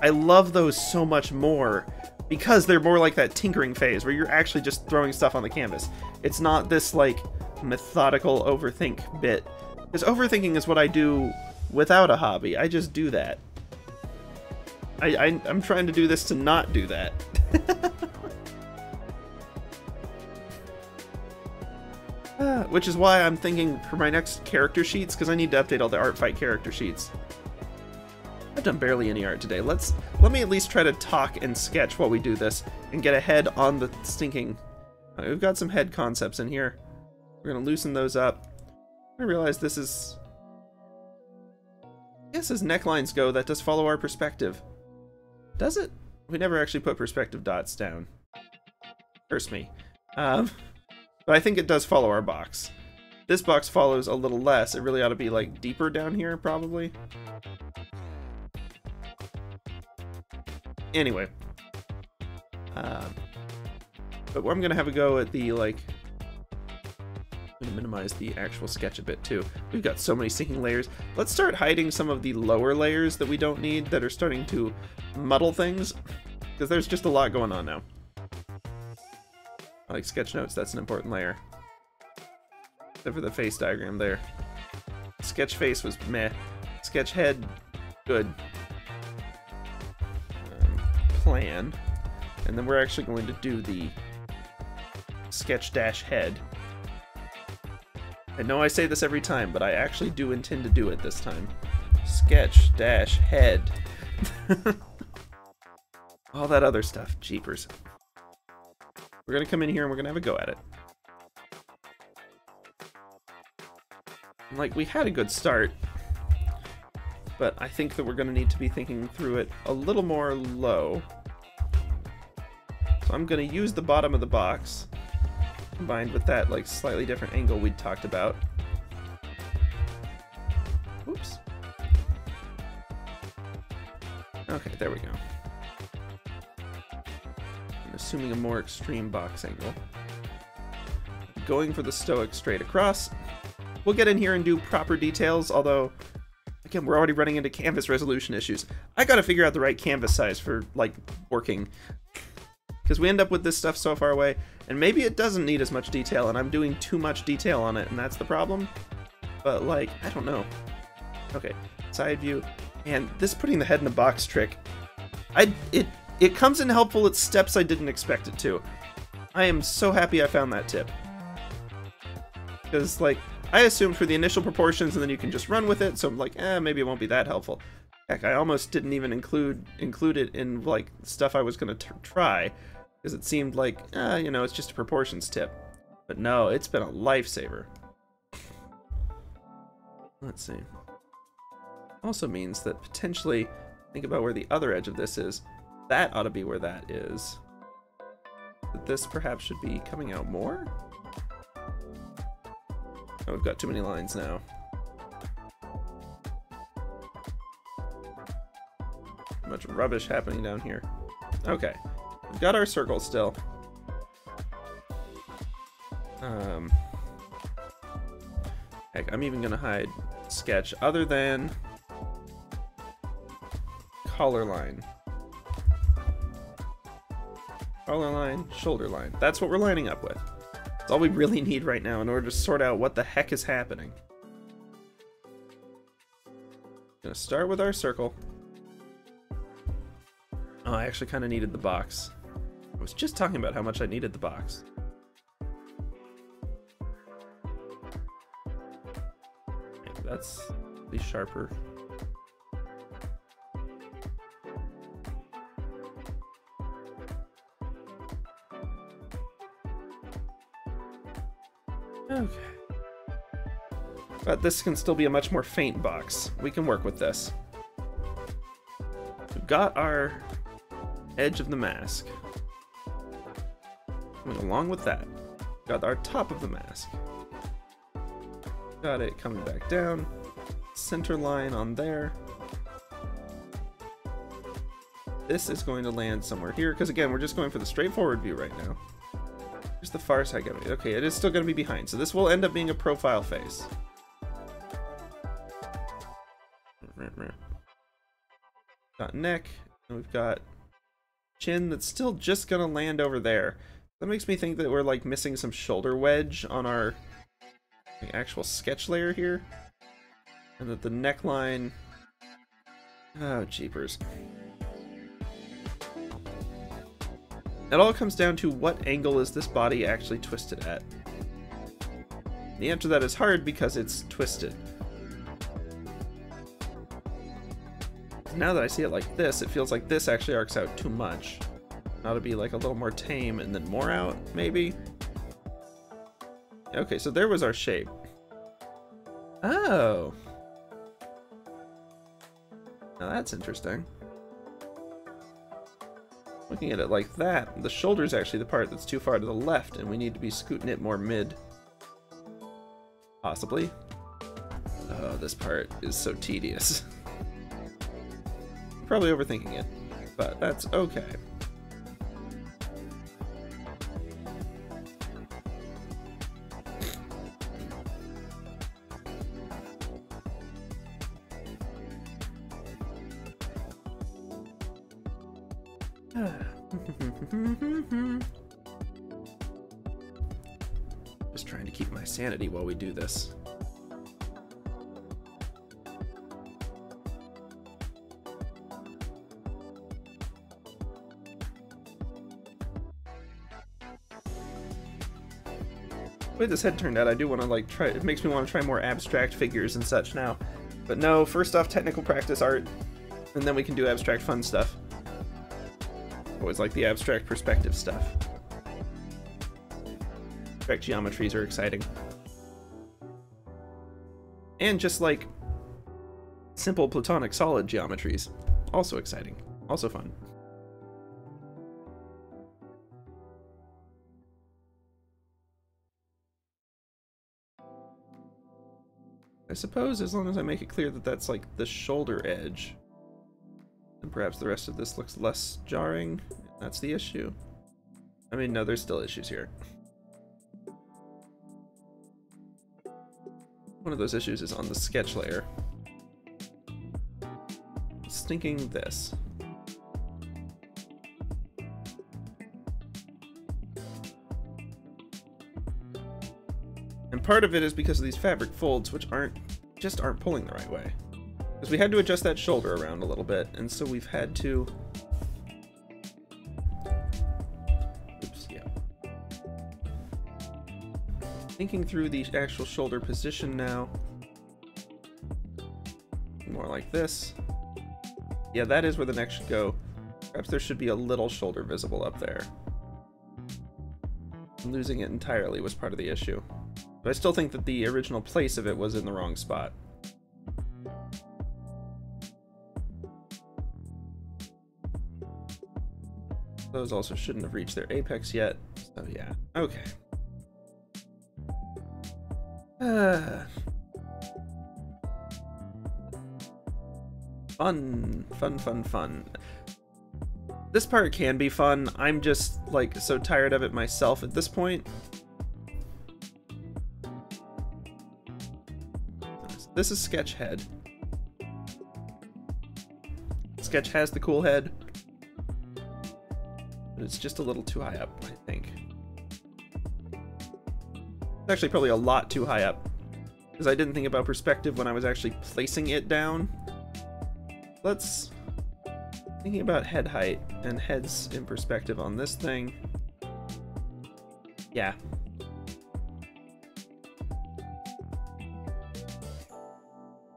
I love those so much more, because they're more like that tinkering phase, where you're actually just throwing stuff on the canvas. It's not this, like, methodical overthink bit. Because overthinking is what I do without a hobby. I just do that. I'm trying to do this to not do that. Which is why I'm thinking for my next character sheets, because I need to update all the art fight character sheets. I've done barely any art today. Let me at least try to talk and sketch while we do this, and get a head on the stinking... we've got some head concepts in here. We're gonna loosen those up. I realize this is... I guess as necklines go, that does follow our perspective. Does it? We never actually put perspective dots down. Curse me. But I think it does follow our box. This box follows a little less. It really ought to be, like, deeper down here, probably. Anyway. But I'm gonna have a go at the, like... I'm gonna minimize the actual sketch a bit, too. We've got so many sinking layers. Let's start hiding some of the lower layers that we don't need, that are starting to muddle things. Because there's just a lot going on now. I like sketch notes, that's an important layer. Except for the face diagram there. Sketch face was meh. Sketch head, good. Plan. And then we're actually going to do the sketch dash head. I know I say this every time, but I actually do intend to do it this time. Sketch dash head. All that other stuff, jeepers. We're gonna come in here and we're gonna have a go at it. Like, we had a good start, but I think that we're gonna need to be thinking through it a little more low. So I'm gonna use the bottom of the box, combined with that, like, slightly different angle we'd talked about. Oops. Okay, there we go. I'm assuming a more extreme box angle. Going for the stoic straight across. We'll get in here and do proper details, although, again, we're already running into canvas resolution issues. I gotta figure out the right canvas size for, like, working. Because we end up with this stuff so far away, and maybe it doesn't need as much detail, and I'm doing too much detail on it, and that's the problem. But, like, I don't know. Okay, side view. And this putting the head in the box trick, it comes in helpful at steps I didn't expect it to. I am so happy I found that tip. Because, like, I assumed for the initial proportions and then you can just run with it, so I'm like, maybe it won't be that helpful. Heck, I almost didn't even include it in, like, stuff I was going to try, because it seemed like, you know, it's just a proportions tip. But no, it's been a lifesaver. Let's see. Also means that potentially, think about where the other edge of this is. That ought to be where that is. That this perhaps should be coming out more? Oh, we've got too many lines now. Too much rubbish happening down here. Okay, we've got our circle still. Heck, I'm even gonna hide sketch other than collar line. Collar line, shoulder line. That's what we're lining up with. That's all we really need right now in order to sort out what the heck is happening. Gonna start with our circle. Oh, I actually kind of needed the box. I was just talking about how much I needed the box. Okay, that's be sharper. Okay. But this can still be a much more faint box. We can work with this. We've got our edge of the mask. Coming along with that. Got our top of the mask. Got it coming back down. Center line on there. This is going to land somewhere here, because again, we're just going for the straightforward view right now. Where's the far side going to be? Okay, it is still going to be behind, so this will end up being a profile face. Got neck, and we've got chin that's still just going to land over there. That makes me think that we're like missing some shoulder wedge on our actual sketch layer here. And that the neckline... Oh, jeepers. It all comes down to what angle is this body actually twisted at. The answer to that is hard because it's twisted. Now that I see it like this, it feels like this actually arcs out too much. Now to be like a little more tame and then more out, maybe? Okay, so there was our shape. Oh! Now that's interesting. Looking at it like that, the shoulder is actually the part that's too far to the left, and we need to be scooting it more mid. Possibly. Oh, this part is so tedious. Probably overthinking it, but that's okay. Just trying to keep my sanity while we do this. The way this head turned out, I do want to like try. It makes me want to try more abstract figures and such now. But no, first off, technical practice art. And then we can do abstract fun stuff. Always like the abstract perspective stuff. Abstract geometries are exciting. And just like simple platonic solid geometries. Also exciting. Also fun. I suppose as long as I make it clear that that's like the shoulder edge, then perhaps the rest of this looks less jarring. That's the issue. I mean, no, there's still issues here. One of those issues is on the sketch layer. Stinking this. And part of it is because of these fabric folds, which just aren't pulling the right way. Because we had to adjust that shoulder around a little bit, and so we've had to... Oops, yeah. Thinking through the actual shoulder position now. More like this. Yeah, that is where the neck should go. Perhaps there should be a little shoulder visible up there. Losing it entirely was part of the issue. But I still think that the original place of it was in the wrong spot. Those also shouldn't have reached their apex yet. So yeah, okay. Fun. This part can be fun. I'm just like so tired of it myself at this point. This is Sketch Head. Sketch has the cool head, but it's just a little too high up, I think. It's actually probably a lot too high up, because I didn't think about perspective when I was actually placing it down. Thinking about head height and heads in perspective on this thing. Yeah.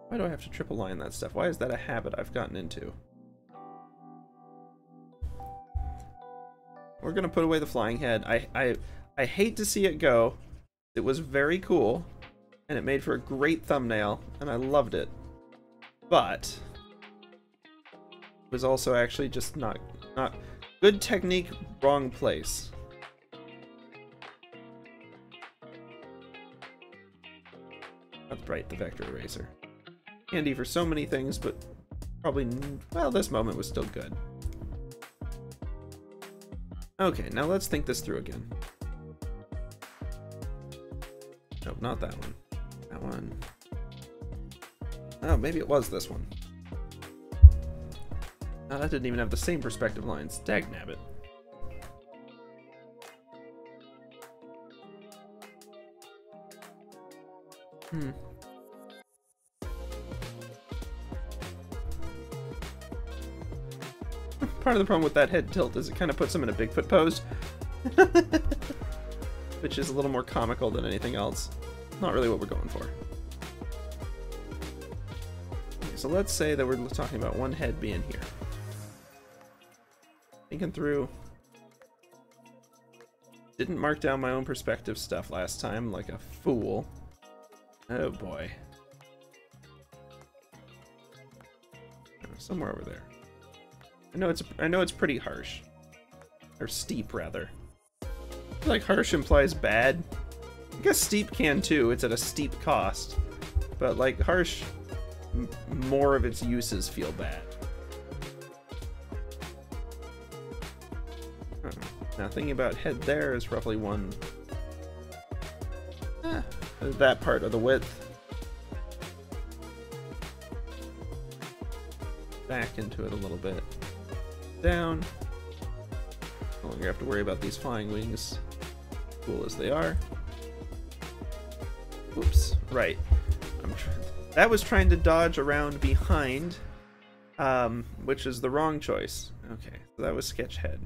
Why do I have to triple line that stuff? Why is that a habit I've gotten into? We're gonna put away the flying head. I hate to see it go. It was very cool, and it made for a great thumbnail, and I loved it. But it was also actually just not good technique, wrong place. That's right, the vector eraser. Handy for so many things, but probably, well, this moment was still good. Okay, now let's think this through again. Nope, not that one. That one. Oh, maybe it was this one. Oh, that didn't even have the same perspective lines. Dagnabbit. Part of the problem with that head tilt is it kind of puts him in a Bigfoot pose. Which is a little more comical than anything else. Not really what we're going for. Okay, so let's say that we're talking about one head being here. Thinking through. Didn't mark down my own perspective stuff last time like a fool. Oh boy. Somewhere over there. I know it's pretty harsh. Or steep, rather. I feel like harsh implies bad. I guess steep can too, it's at a steep cost. But like harsh, more of its uses feel bad. Now thinking about head there is roughly one... that part of the width. Back into it a little bit. Down. No longer have to worry about these flying wings, cool as they are. Oops, right. That was trying to dodge around behind, which is the wrong choice. Okay, so that was Sketch Head.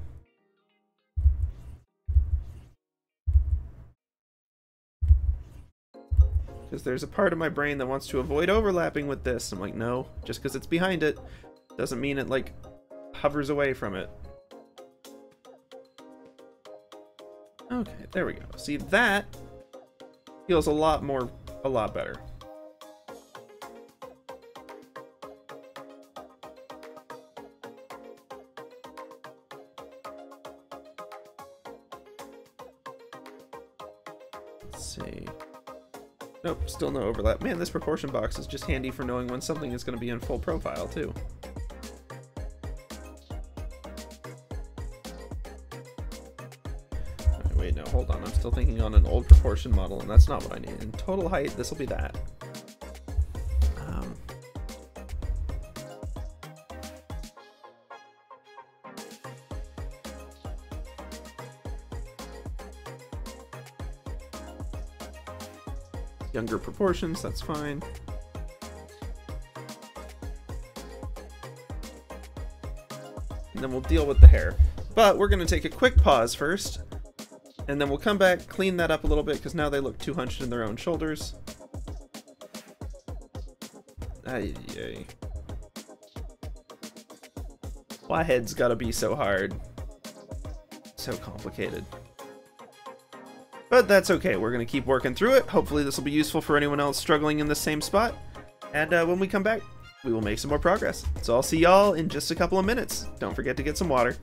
Because there's a part of my brain that wants to avoid overlapping with this. I'm like, no, just because it's behind it Doesn't mean it, like, hovers away from it. Okay, there we go. See, that feels a lot better. Let's see. Nope, still no overlap. Man, this proportion box is just handy for knowing when something is going to be in full profile, too. Wait, no, hold on. I'm still thinking on an old proportion model, and that's not what I need. In total height, this will be that. Younger proportions, that's fine. And then we'll deal with the hair. But we're going to take a quick pause first. And then we'll come back, clean that up a little bit, because now they look too hunched in their own shoulders. Ay, ay. Why head's gotta be so hard? So complicated. But that's okay, we're gonna keep working through it. Hopefully this will be useful for anyone else struggling in the same spot. And when we come back, we will make some more progress. So I'll see y'all in just a couple of minutes. Don't forget to get some water.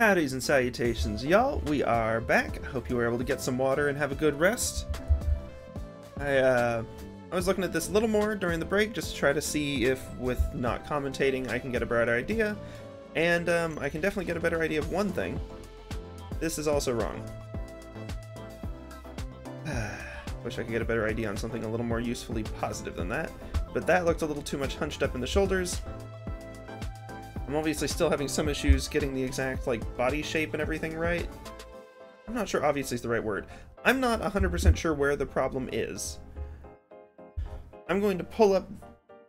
Howdys and salutations, y'all. We are back. I hope you were able to get some water and have a good rest. I was looking at this a little more during the break just to try to see if, with not commentating, I can get a better idea. And I can definitely get a better idea of one thing. This is also wrong. Wish I could get a better idea on something a little more usefully positive than that. But that looked a little too much hunched up in the shoulders. I'm obviously still having some issues getting the exact, like, body shape and everything right. I'm not sure obviously is the right word. I'm not 100% sure where the problem is. I'm going to pull up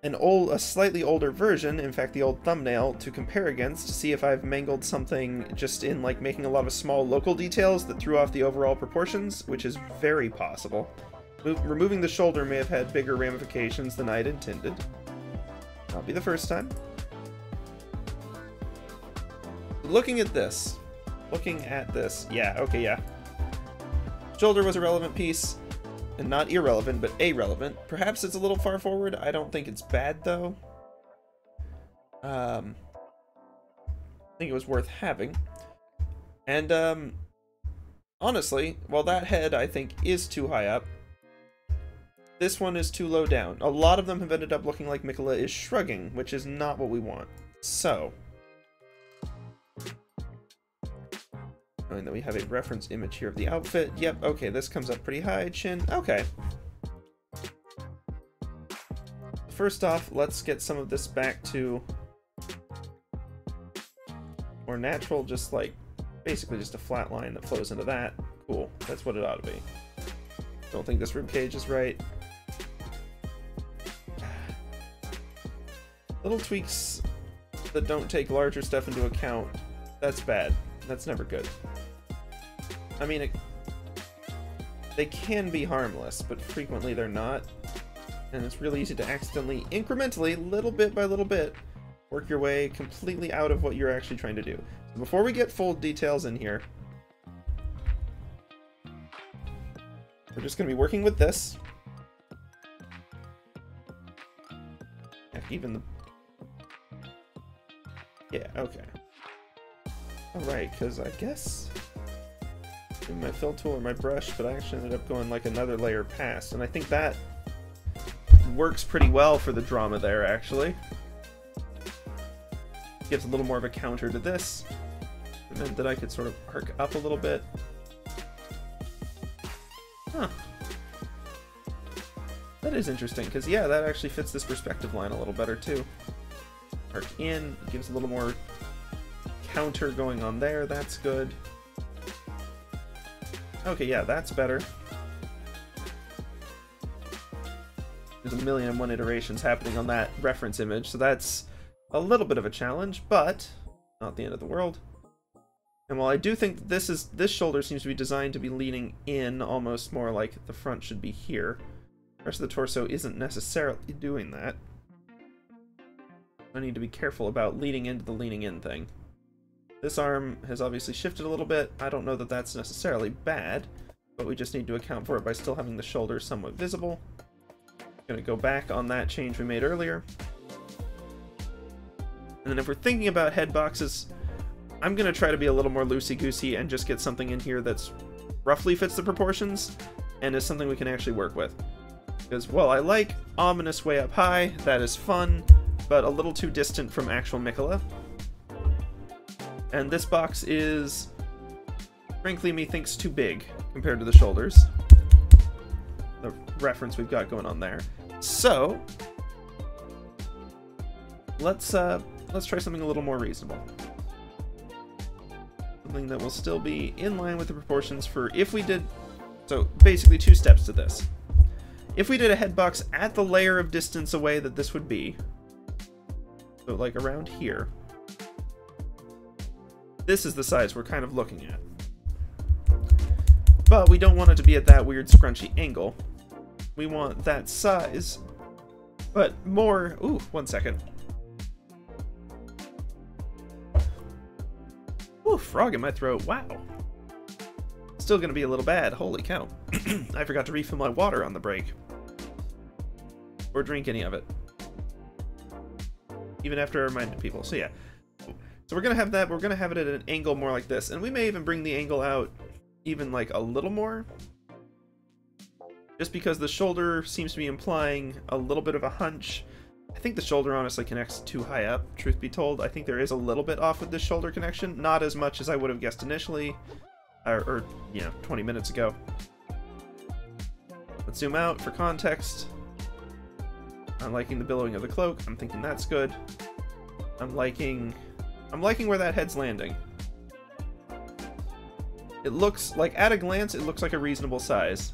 a slightly older version, in fact the old thumbnail, to compare against to see if I've mangled something just in, like, making a lot of small local details that threw off the overall proportions, which is very possible. Removing the shoulder may have had bigger ramifications than I'd intended. Not be the first time. Looking at this, yeah, okay, yeah. Shoulder was a relevant piece, and not irrelevant, but irrelevant. Perhaps it's a little far forward. I don't think it's bad, though. I think it was worth having. And, honestly, while that head, I think, is too high up, this one is too low down. A lot of them have ended up looking like Miquella is shrugging, which is not what we want. So, knowing that we have a reference image here of the outfit. Yep, okay, this comes up pretty high. Chin, okay. First off, let's get some of this back to more natural, just like, basically just a flat line that flows into that. Cool, that's what it ought to be. Don't think this ribcage is right. Little tweaks that don't take larger stuff into account, that's bad. That's never good. I mean, they can be harmless, but frequently they're not. And it's really easy to accidentally, incrementally, little bit by little bit, work your way completely out of what you're actually trying to do. So before we get full details in here, we're just going to be working with this. Even the... Yeah, okay. Alright, because I guess in my fill tool or my brush, but I actually ended up going like another layer past, and I think that works pretty well for the drama there, actually. Gives a little more of a counter to this. It meant that I could sort of arc up a little bit. Huh. That is interesting, because yeah, that actually fits this perspective line a little better too. Arc in, gives a little more counter going on there, that's good. Okay, yeah, that's better. There's 1,000,001 iterations happening on that reference image, so that's a little bit of a challenge, but not the end of the world. And while I do think this shoulder seems to be designed to be leaning in, almost more like the front should be here, the rest of the torso isn't necessarily doing that. I need to be careful about leading into the leaning in thing. This arm has obviously shifted a little bit. I don't know that that's necessarily bad, but we just need to account for it by still having the shoulder somewhat visible. I'm going to go back on that change we made earlier. And then if we're thinking about head boxes, I'm going to try to be a little more loosey-goosey and just get something in here that's roughly fits the proportions and is something we can actually work with. Because, well, I like ominous way up high, that is fun, but a little too distant from actual Miquella. And this box is, frankly, methinks too big compared to the shoulders. The reference we've got going on there. So let's try something a little more reasonable. Something that will still be in line with the proportions for if we did. So basically, two steps to this. If we did a head box at the layer of distance away that this would be, so like around here. This is the size we're kind of looking at. But we don't want it to be at that weird scrunchy angle. We want that size, but more... Ooh, 1 second. Ooh, frog in my throat, wow. Still gonna be a little bad, holy cow. I forgot to refill my water on the break. Or drink any of it. Even after I reminded people, so yeah. So we're gonna have that, but we're gonna have it at an angle more like this. And we may even bring the angle out even like a little more. Just because the shoulder seems to be implying a little bit of a hunch. I think the shoulder honestly connects too high up, truth be told. I think there is a little bit off with this shoulder connection. Not as much as I would have guessed initially. Or you know, 20 minutes ago. Let's zoom out for context. I'm liking the billowing of the cloak. I'm thinking that's good. I'm liking where that head's landing. It looks like, at a glance, it looks like a reasonable size.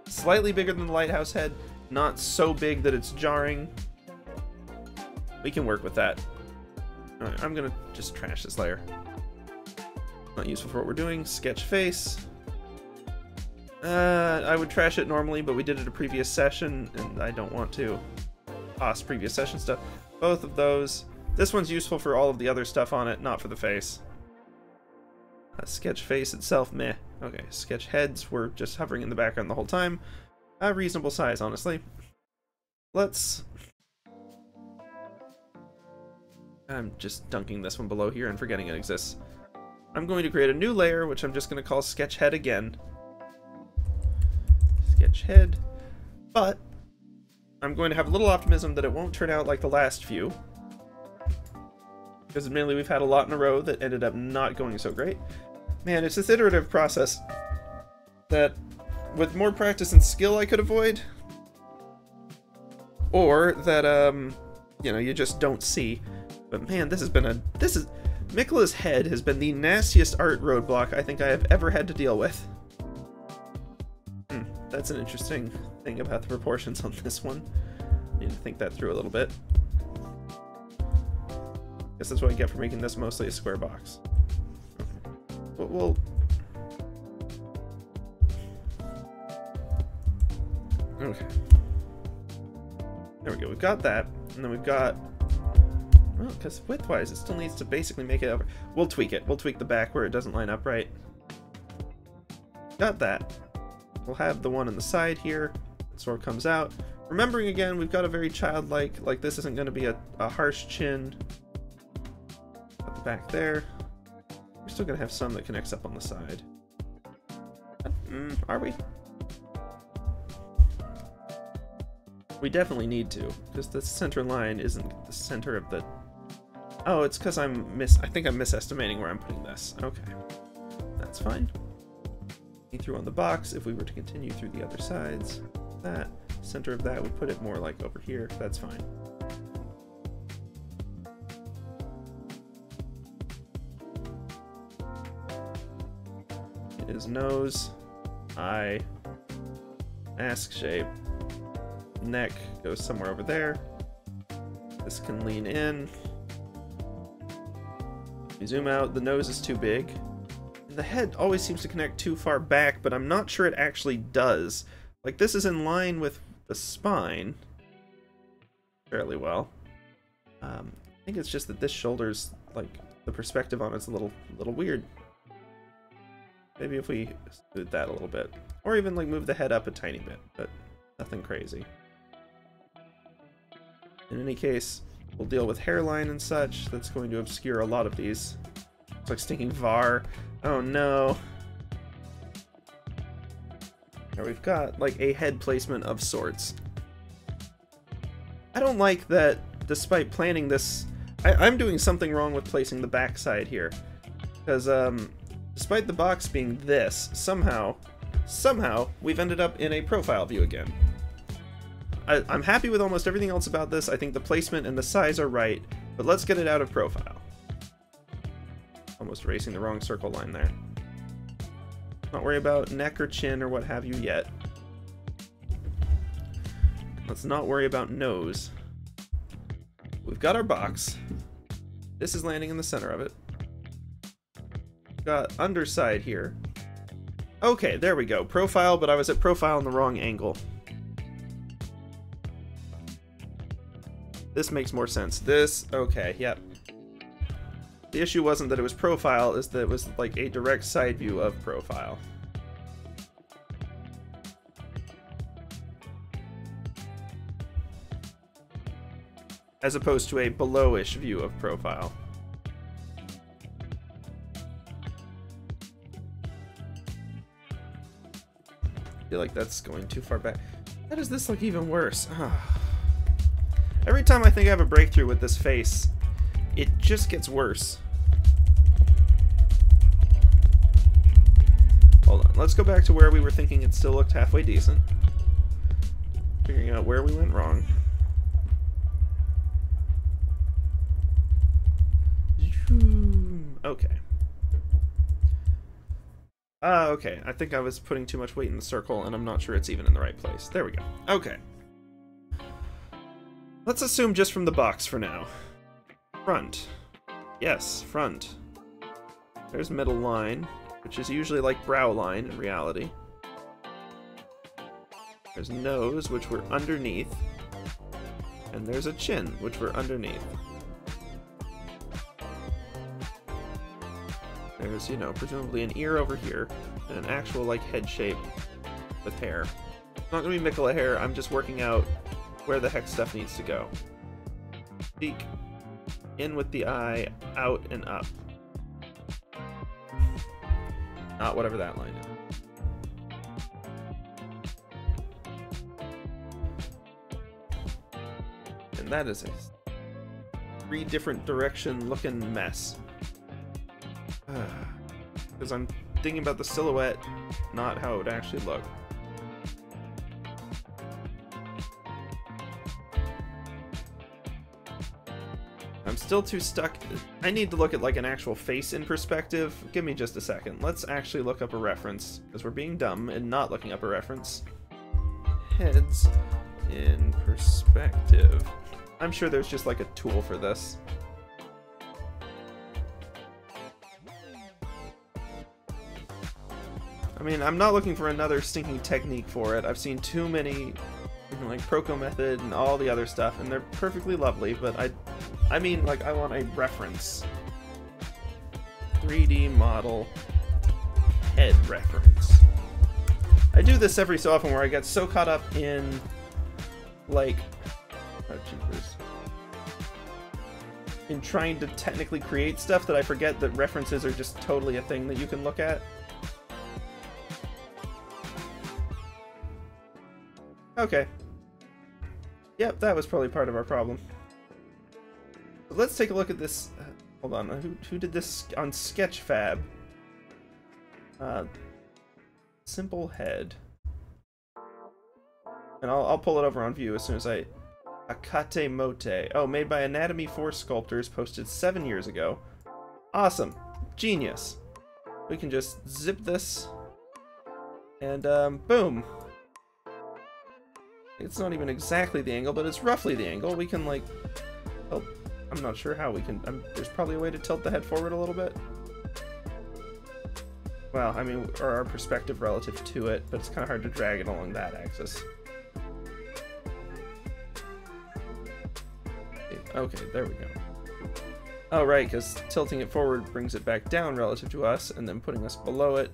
Slightly bigger than the lighthouse head. Not so big that it's jarring. We can work with that. Alright, I'm gonna just trash this layer. Not useful for what we're doing. Sketch face. I would trash it normally, but we did it a previous session, and I don't want to toss previous session stuff. Both of those. This one's useful for all of the other stuff on it, not for the face. Sketch face itself, meh. Okay, sketch heads were just hovering in the background the whole time. A reasonable size, honestly. Let's... I'm just dunking this one below here and forgetting it exists. I'm going to create a new layer, which I'm just going to call sketch head again. Sketch head. But I'm going to have a little optimism that it won't turn out like the last few. Because admittedly we've had a lot in a row that ended up not going so great. Man, it's this iterative process that with more practice and skill I could avoid. Or that, you know, you just don't see. But man, Miquella's head has been the nastiest art roadblock I think I have ever had to deal with. That's an interesting thing about the proportions on this one. Need to think that through a little bit. Guess that's what I get for making this mostly a square box. Okay. But we'll... Okay. There we go, we've got that. And then we've got... Well, because width-wise, it still needs to basically make it over. We'll tweak it. We'll tweak the back where it doesn't line up right. Got that. We'll have the one on the side here. Sword comes out. Remembering again, we've got a very childlike, like this isn't going to be a harsh chin. At the back there. We're still going to have some that connects up on the side. Are we? We definitely need to, because the center line isn't the center of the... Oh, it's because I think I'm misestimating where I'm putting this. Okay. That's fine. Through on the box, if we were to continue through the other sides, that center of that would put it more like over here. That's fine. His nose, eye, mask shape, neck goes somewhere over there. This can lean in. We zoom out, the nose is too big. The head always seems to connect too far back, but I'm not sure it actually does. Like, this is in line with the spine fairly well. I think it's just that this shoulder's, like, the perspective on it's a little weird. Maybe if we smooth that a little bit. Or even, like, move the head up a tiny bit, but nothing crazy. In any case, we'll deal with hairline and such. That's going to obscure a lot of these. It's like stinking var. Oh no. Now we've got like a head placement of sorts. I don't like that despite planning this, I'm doing something wrong with placing the backside here. Because despite the box being this, somehow we've ended up in a profile view again. I'm happy with almost everything else about this. I think the placement and the size are right, but let's get it out of profile. Almost erasing the wrong circle line there. Not worry about neck or chin or what have you yet. Let's not worry about nose. We've got our box. This is landing in the center of it. We've got underside here. Okay, there we go. Profile, but I was at profile in the wrong angle. This makes more sense. This, okay, yep. The issue wasn't that it was profile, is that it was like a direct side view of profile. As opposed to a below-ish view of profile. feel like that's going too far back. How does this look even worse? Every time I think I have a breakthrough with this face, it just gets worse. Hold on, let's go back to where we were thinking it still looked halfway decent. Figuring out where we went wrong. Okay. Okay, I think I was putting too much weight in the circle, and I'm not sure it's even in the right place. There we go. Okay. Let's assume just from the box for now. Front. Yes, front. There's middle line, which is usually like brow line in reality. There's nose, which we're underneath. And there's a chin, which we're underneath. There's, you know, presumably an ear over here, and an actual, like, head shape with hair. It's not gonna be Miquella hair, I'm just working out where the heck stuff needs to go. Beak. In with the eye, out and up. Not whatever that line is. And that is a 3 different direction looking mess. Because I'm thinking about the silhouette, not how it would actually look. I'm still too stuck. I need to look at like an actual face in perspective. Give me just a second. Let's actually look up a reference, because we're being dumb and not looking up a reference. Heads in perspective. I'm sure there's just like a tool for this. I mean, I'm not looking for another stinking technique for it. I've seen too many, you know, like Proco Method and all the other stuff, and they're perfectly lovely, but I mean, like, I want a reference. 3D model head reference. I do this every so often where I get so caught up in, like, in trying to technically create stuff that I forget that references are just totally a thing that you can look at. Okay. Yep, that was probably part of our problem. But let's take a look at this. Hold on, who did this on Sketchfab? Simple head. And I'll pull it over on view as soon as I... Akate Mote. Oh, made by Anatomy 4 Sculptors, posted 7 years ago. Awesome. Genius. We can just zip this. And, boom. It's not even exactly the angle, but it's roughly the angle. We can, like... Oh, I'm not sure how we can... there's probably a way to tilt the head forward a little bit. Well, I mean, or our perspective relative to it, but it's kind of hard to drag it along that axis. Okay, there we go. Oh, right, because tilting it forward brings it back down relative to us, and then putting us below it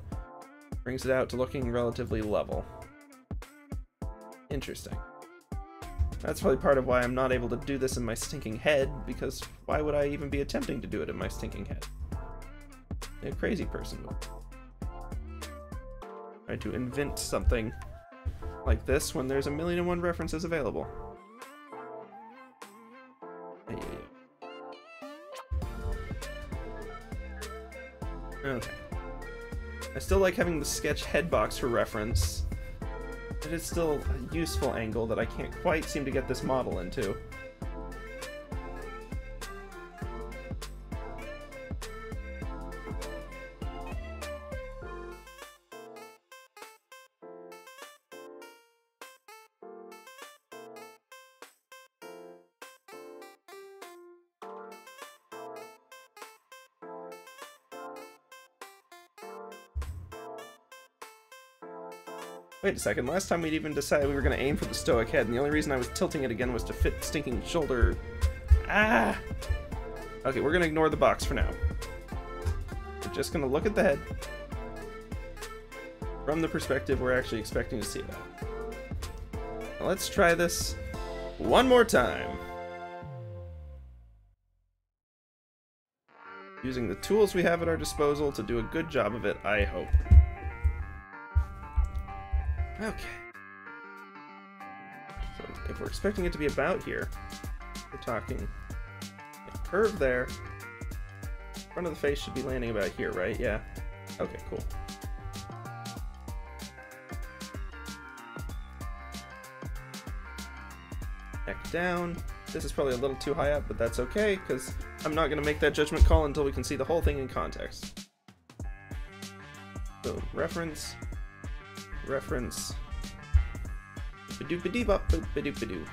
brings it out to looking relatively level. Interesting. That's probably part of why I'm not able to do this in my stinking head, because why would I even be attempting to do it in my stinking head? A crazy person would. Try to invent something like this when there's 1,000,001 references available. Okay. I still like having the sketch head box for reference. It is still a useful angle that I can't quite seem to get this model into. Wait a second, last time we'd even decided we were going to aim for the stoic head, and the only reason I was tilting it again was to fit stinking shoulder... Ah! Okay, we're going to ignore the box for now. We're just going to look at the head from the perspective we're actually expecting to see that. Now let's try this one more time. Using the tools we have at our disposal to do a good job of it, I hope. Okay. So if we're expecting it to be about here, we're talking a curve there. Front of the face should be landing about here, right? Yeah. Okay, cool. Neck down. This is probably a little too high up, but that's okay, because I'm not going to make that judgment call until we can see the whole thing in context. So, reference. Reference. Ba-doop-a-dee-bop, ba-doop-a-doo.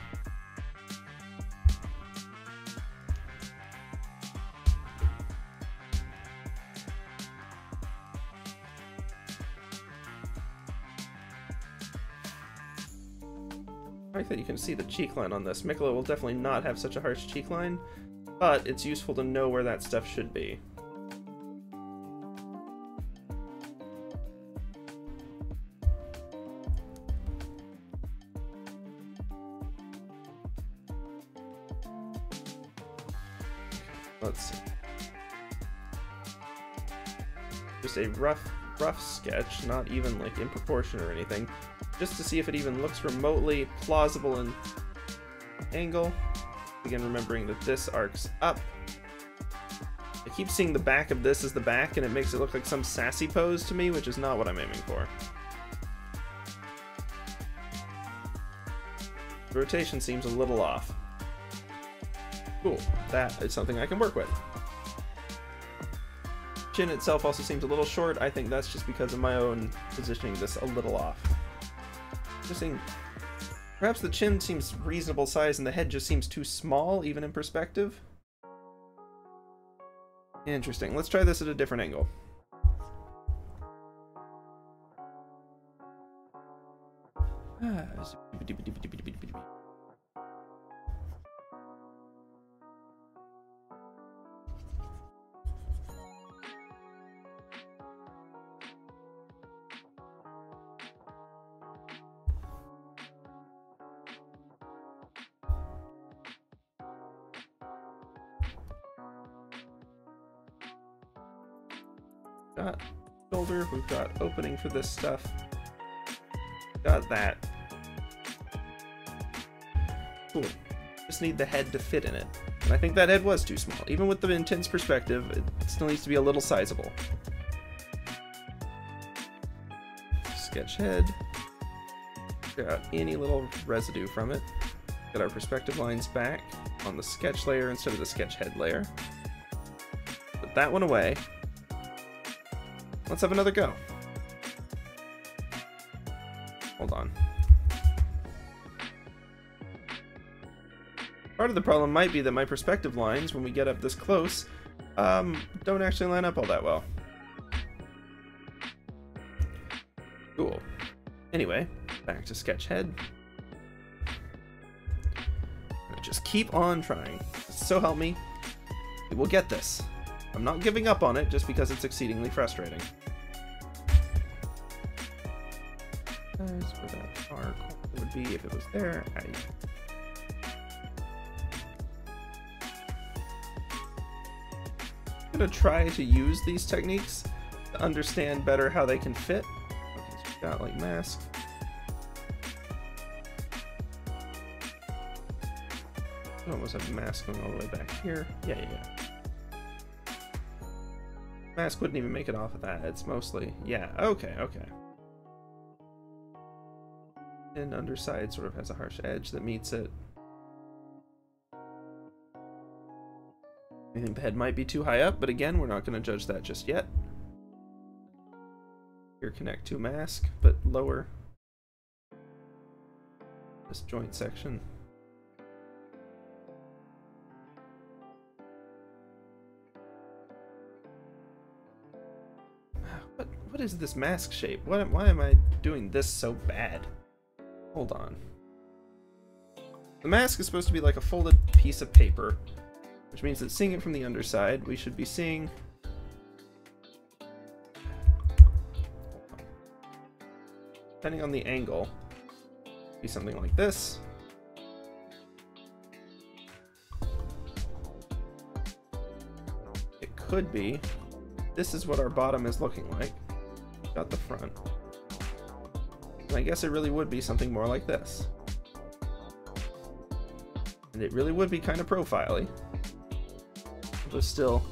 I like that you can see the cheek line on this. Miquella will definitely not have such a harsh cheek line, but it's useful to know where that stuff should be. Let's see. Just a rough sketch, not even like in proportion or anything, just to see if it even looks remotely plausible in angle. Again, remembering that this arcs up. I keep seeing the back of this as the back, and it makes it look like some sassy pose to me, which is not what I'm aiming for. The rotation seems a little off. Cool, that is something I can work with. Chin itself also seems a little short. I think that's just because of my own positioning this a little off. Just saying, perhaps the chin seems reasonable size and the head just seems too small, even in perspective. Interesting. Let's try this at a different angle. Got shoulder, we've got opening for this stuff. Got that. Cool. Just need the head to fit in it. And I think that head was too small. Even with the intense perspective, it still needs to be a little sizable. Sketch head. Got any little residue from it. Get our perspective lines back on the sketch layer instead of the sketch head layer. Put that one away. Let's have another go. Hold on. Part of the problem might be that my perspective lines, when we get up this close, don't actually line up all that well. Cool. Anyway, back to sketch head. Just keep on trying. So help me, we will get this. I'm not giving up on it just because it's exceedingly frustrating. That's where that arc would be if it was there. I'm gonna try to use these techniques to understand better how they can fit. Okay, so we've got like mask. I almost have mask going all the way back here. Yeah. Mask wouldn't even make it off of that. It's mostly, yeah, okay. And underside sort of has a harsh edge that meets it. I think the head might be too high up, but again, we're not going to judge that just yet. Here, connect to mask, but lower this joint section. What is this mask shape? Why am I doing this so bad? Hold on. The mask is supposed to be like a folded piece of paper, which means that seeing it from the underside, we should be seeing... Depending on the angle, be something like this. It could be. This is what our bottom is looking like. Got the front. And I guess it really would be something more like this. And it really would be kind of profile-y. There's still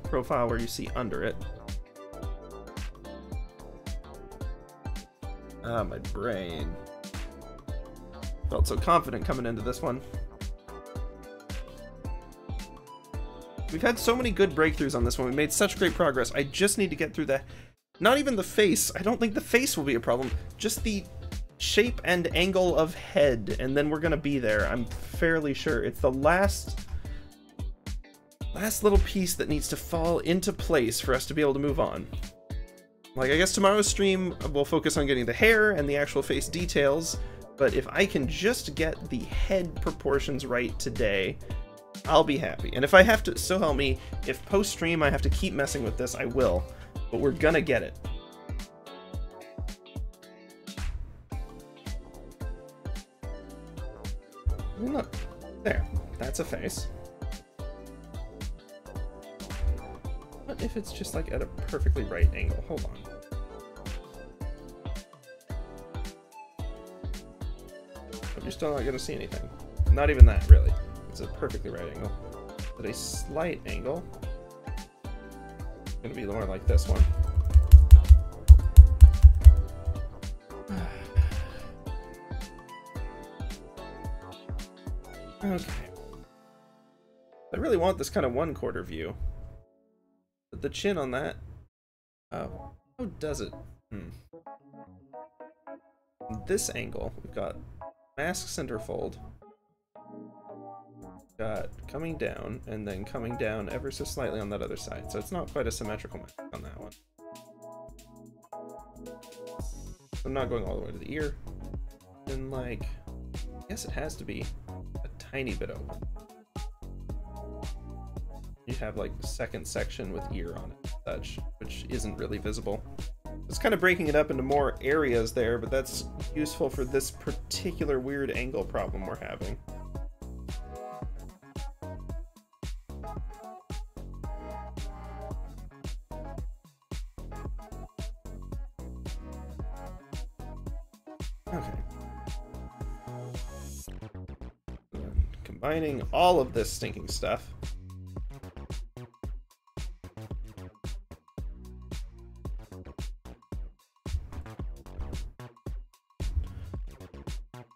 profile where you see under it. Ah, my brain. Felt so confident coming into this one. We've had so many good breakthroughs on this one. We made such great progress. I just need to get through the... Not even the face. I don't think the face will be a problem. Just the shape and angle of head. And then we're going to be there. I'm fairly sure. It's the last little piece that needs to fall into place for us to be able to move on. Like, I guess tomorrow's stream will focus on getting the hair and the actual face details. But if I can just get the head proportions right today... I'll be happy. And if I have to, so help me, if post-stream I have to keep messing with this, I will. But we're gonna get it. Look, there. That's a face. What if it's just like at a perfectly right angle? Hold on. But you're still not gonna see anything. Not even that, really. It's a perfectly right angle. At a slight angle. It's gonna be more like this one. Okay. I really want this kind of 1/4 view. But the chin on that... Oh. How does it? This angle, we've got mask center fold. Got coming down, and then coming down ever so slightly on that other side. So it's not quite a symmetrical mask on that one. I'm not going all the way to the ear. And like, I guess it has to be a tiny bit open. You have like the second section with ear on it and such, which isn't really visible. It's kind of breaking it up into more areas there, but that's useful for this particular weird angle problem we're having. Okay. Combining all of this stinking stuff.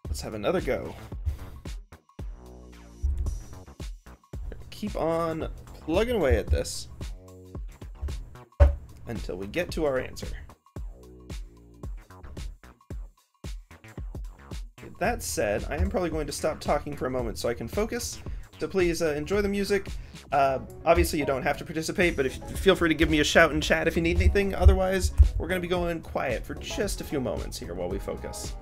Let's have another go. Keep on plugging away at this until we get to our answer. That said, I am probably going to stop talking for a moment so I can focus. So please enjoy the music. Obviously you don't have to participate, but feel free to give me a shout in chat if you need anything. Otherwise, we're going to be going quiet for just a few moments here while we focus.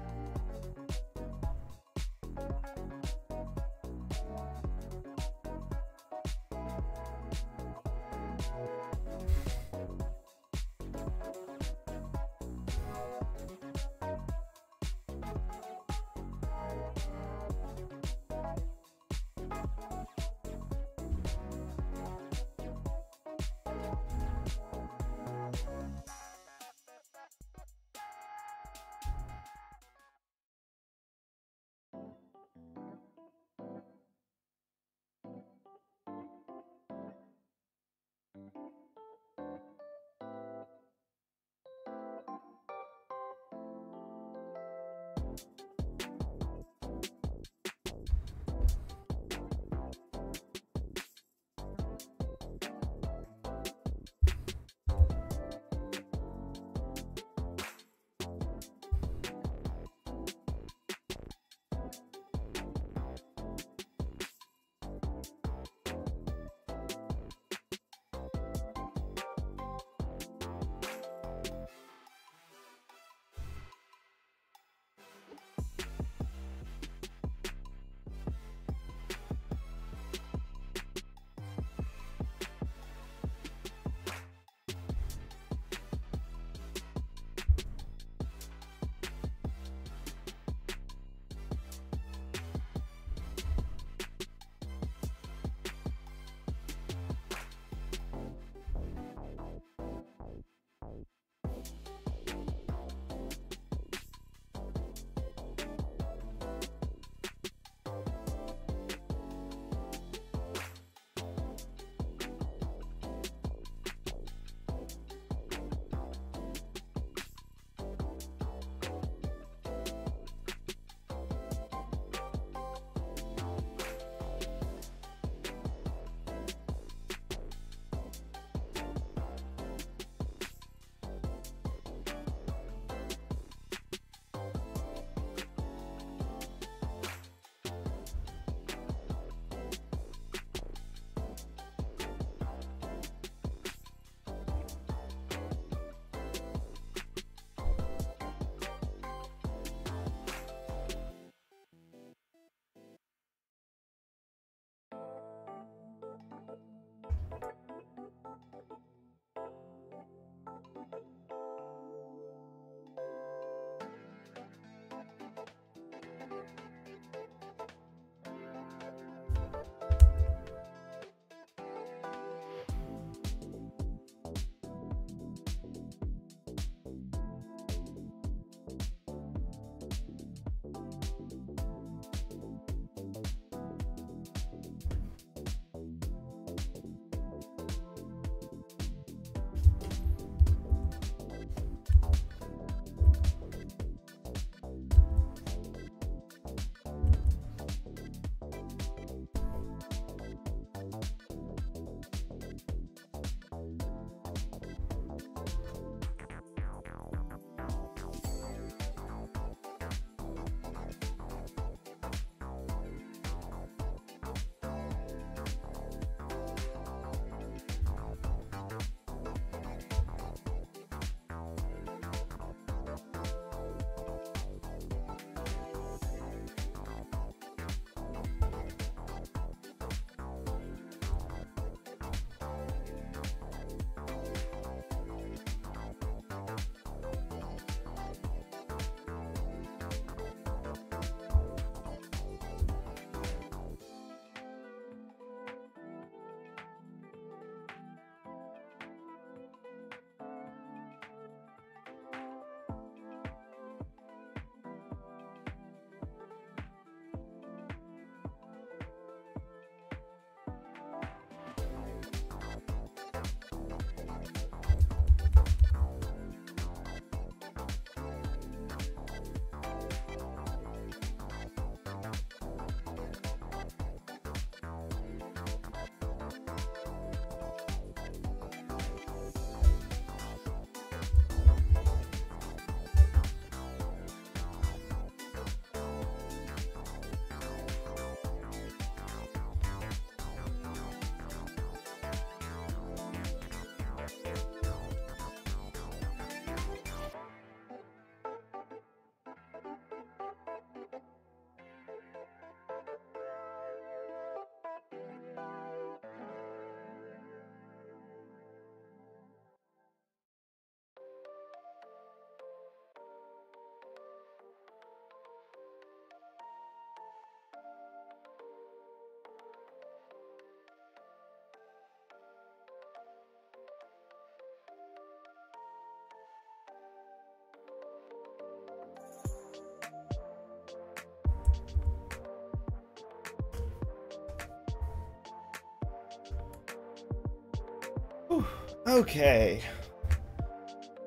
Okay.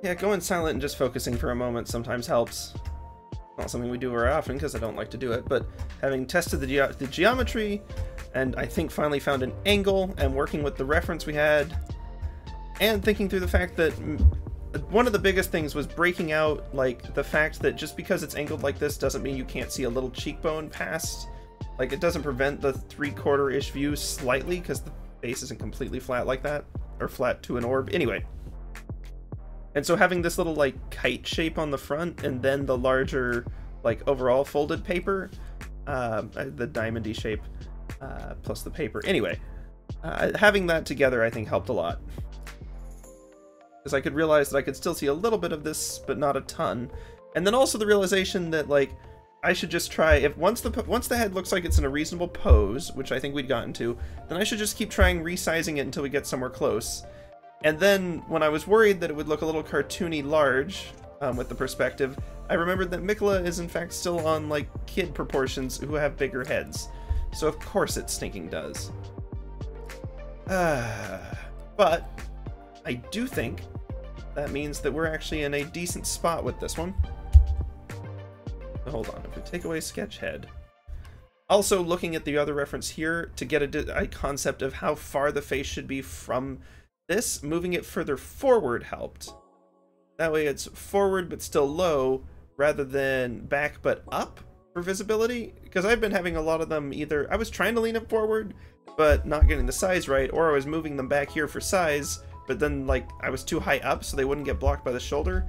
Yeah, going silent and just focusing for a moment sometimes helps. Not something we do very often because I don't like to do it, but having tested the geometry, and I think finally found an angle, and working with the reference we had, and thinking through the fact that one of the biggest things was breaking out, like, the fact that just because it's angled like this doesn't mean you can't see a little cheekbone past. Like, it doesn't prevent the 3/4-ish view slightly, because the face isn't completely flat like that, or flat to an orb. Anyway. And so having this little, like, kite shape on the front, and then the larger, like, overall folded paper, the diamond-y shape, plus the paper. Anyway, having that together, I think, helped a lot. Because I could realize that I could still see a little bit of this, but not a ton. And then also the realization that, like, I should just try, if once the head looks like it's in a reasonable pose, which I think we'd gotten to, then I should just keep trying resizing it until we get somewhere close. And then, when I was worried that it would look a little cartoony large with the perspective, I remembered that Miquella is in fact still on, like, kid proportions who have bigger heads. So of course it stinking does. But I do think that means that we're actually in a decent spot with this one. So hold on, if we take away sketch head. Also, looking at the other reference here to get a concept of how far the face should be from this, moving it further forward helped. That way it's forward but still low, rather than back but up for visibility. Because I've been having a lot of them either, I was trying to lean it forward, but not getting the size right, or I was moving them back here for size, but then, like, I was too high up so they wouldn't get blocked by the shoulder.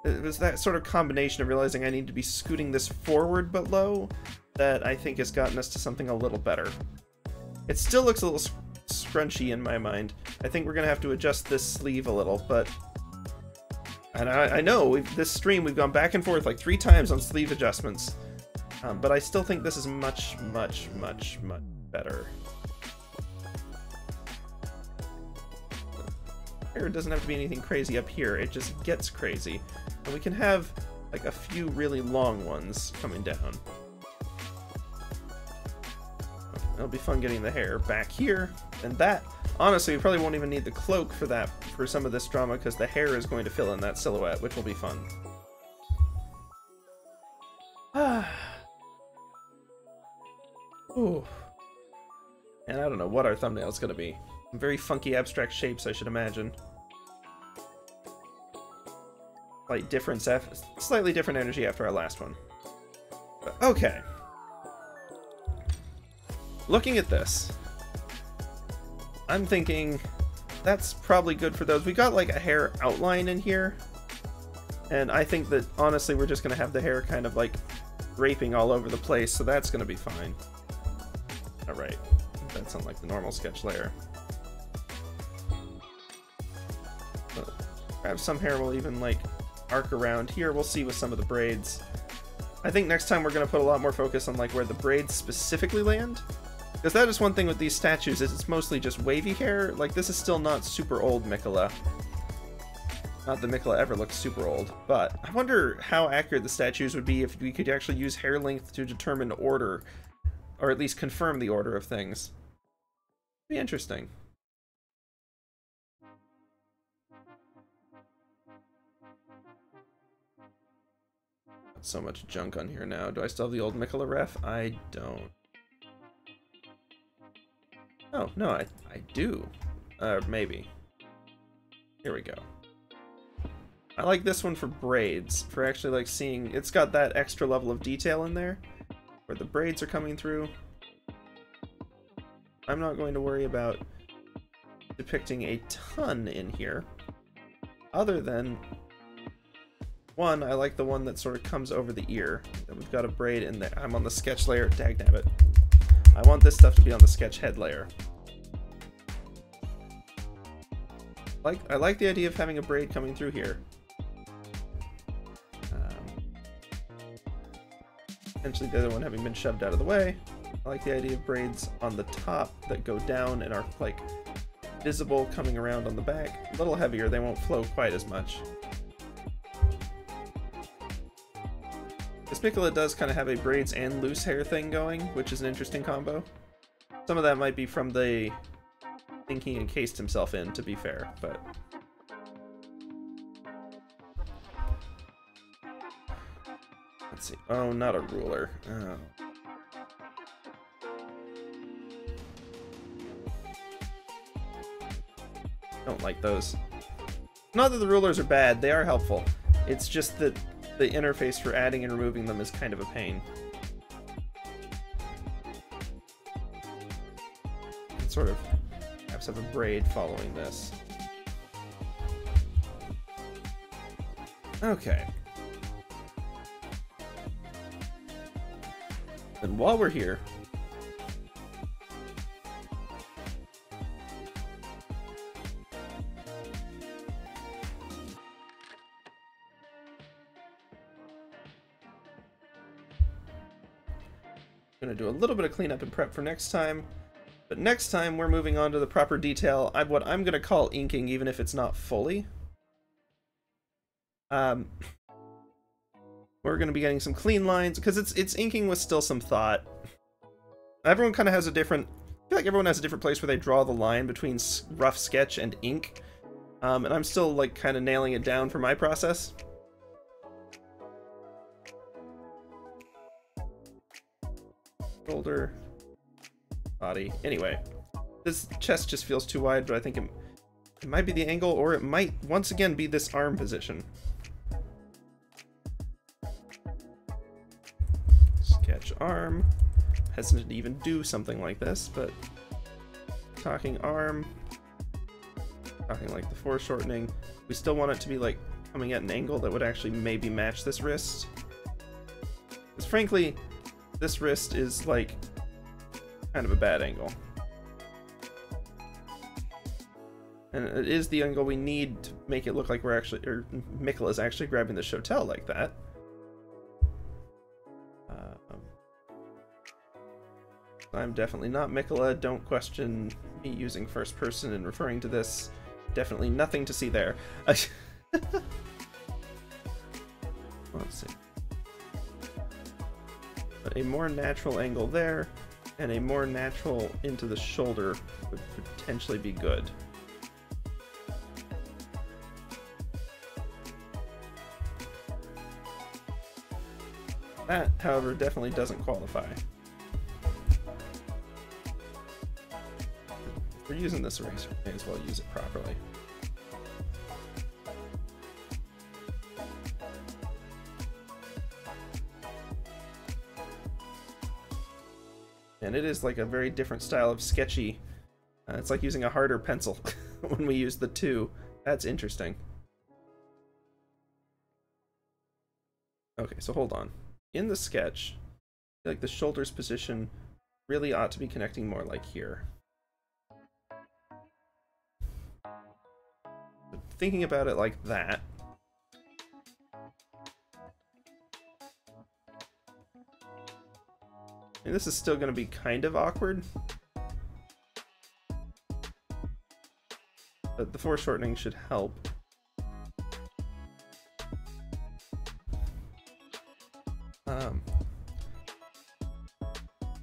It was that sort of combination of realizing I need to be scooting this forward but low that I think has gotten us to something a little better. It still looks a little scrunchy in my mind. I think we're gonna have to adjust this sleeve a little, but and I know this stream we've gone back and forth like 3 times on sleeve adjustments, but I still think this is much better. It doesn't have to be anything crazy up here, it just gets crazy, and we can have like a few really long ones coming down. It'll be fun getting the hair back here, and that, honestly, we probably won't even need the cloak for that, for some of this drama, because the hair is going to fill in that silhouette, which will be fun. Ooh. And I don't know what our thumbnail's gonna be. Some very funky abstract shapes, I should imagine. Slightly different energy after our last one. But, okay. Looking at this, I'm thinking that's probably good for those. We got like a hair outline in here, and I think that honestly we're just gonna have the hair kind of like draping all over the place, so that's gonna be fine. Alright, that's unlike the normal sketch layer. Perhaps some hair will even like arc around here. We'll see with some of the braids. I think next time we're gonna put a lot more focus on like where the braids specifically land. Because that is one thing with these statues, is it's mostly just wavy hair. Like, this is still not super old Miquella. Not that Miquella ever looked super old, but I wonder how accurate the statues would be if we could actually use hair length to determine order, or at least confirm the order of things. Be interesting. So much junk on here now. Do I still have the old Miquella ref? I don't. Oh, no, I do. Maybe. Here we go. I like this one for braids, for actually like seeing, it's got that extra level of detail in there, where the braids are coming through. I'm not going to worry about depicting a ton in here, other than, one, I like the one that sort of comes over the ear, that we've got a braid in there. I'm on the sketch layer, dagnabbit. I want this stuff to be on the sketch head layer. I like the idea of having a braid coming through here. Potentially the other one having been shoved out of the way. I like the idea of braids on the top that go down and are like visible coming around on the back. A little heavier, they won't flow quite as much. This Miquella does kind of have a braids and loose hair thing going, which is an interesting combo. Some of that might be from the thinking encased himself in, to be fair, but... Let's see. Oh, not a ruler. Oh. Don't like those. Not that the rulers are bad, they are helpful. It's just that the interface for adding and removing them is kind of a pain. It's sort of perhaps have a braid following this. Okay. And while we're here, I'm going to do a little bit of cleanup and prep for next time, but next time we're moving on to the proper detail. What I'm going to call inking, even if it's not fully. We're going to be getting some clean lines, because it's inking with still some thought. Everyone kind of has a different... I feel like everyone has a different place where they draw the line between rough sketch and ink. And I'm still, like, kind of nailing it down for my process. Shoulder. Body. Anyway. This chest just feels too wide, but I think it might be the angle, or it might, once again, be this arm position. Sketch arm. Hesitant to even do something like this, but talking arm. Talking like the foreshortening. We still want it to be like coming at an angle that would actually maybe match this wrist. Because frankly, this wrist is like kind of a bad angle. And it is the angle we need to make it look like we're actually, or Miquella's actually grabbing the shotel like that. I'm definitely not Miquella. Don't question me using first person and referring to this. Definitely nothing to see there. Let's see. But a more natural angle there, and a more natural into the shoulder would potentially be good. That, however, definitely doesn't qualify. If we're using this eraser, may as well use it properly. And it is like a very different style of sketchy. It's like using a harder pencil when we use the two. That's interesting. Okay, so hold on. In the sketch, I feel like the shoulder's position really ought to be connecting more like here. But thinking about it like that, and this is still going to be kind of awkward, but the foreshortening should help.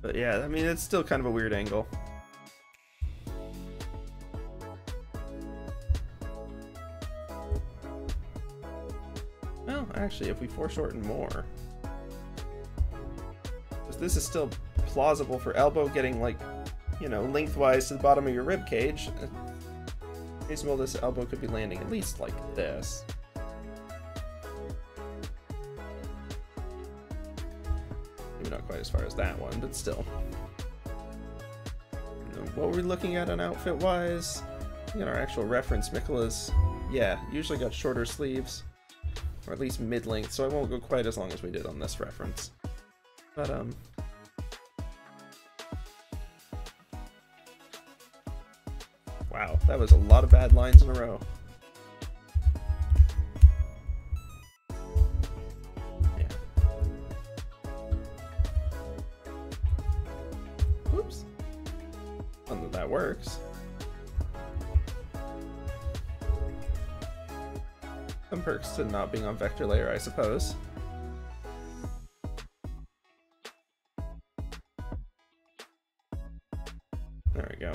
But yeah, I mean, it's still kind of a weird angle. Well, actually, if we foreshorten more, because this is still plausible for elbow getting, like, you know, lengthwise to the bottom of your rib cage. Reasonable, this elbow could be landing at least like this. Maybe not quite as far as that one, but still. What we're looking at on outfit-wise, in our actual reference, Miquella's, yeah, usually got shorter sleeves, or at least mid-length, so I won't go quite as long as we did on this reference. But, wow, that was a lot of bad lines in a row. Yeah. Oops. Not that that works. Some perks to not being on vector layer, I suppose. There we go.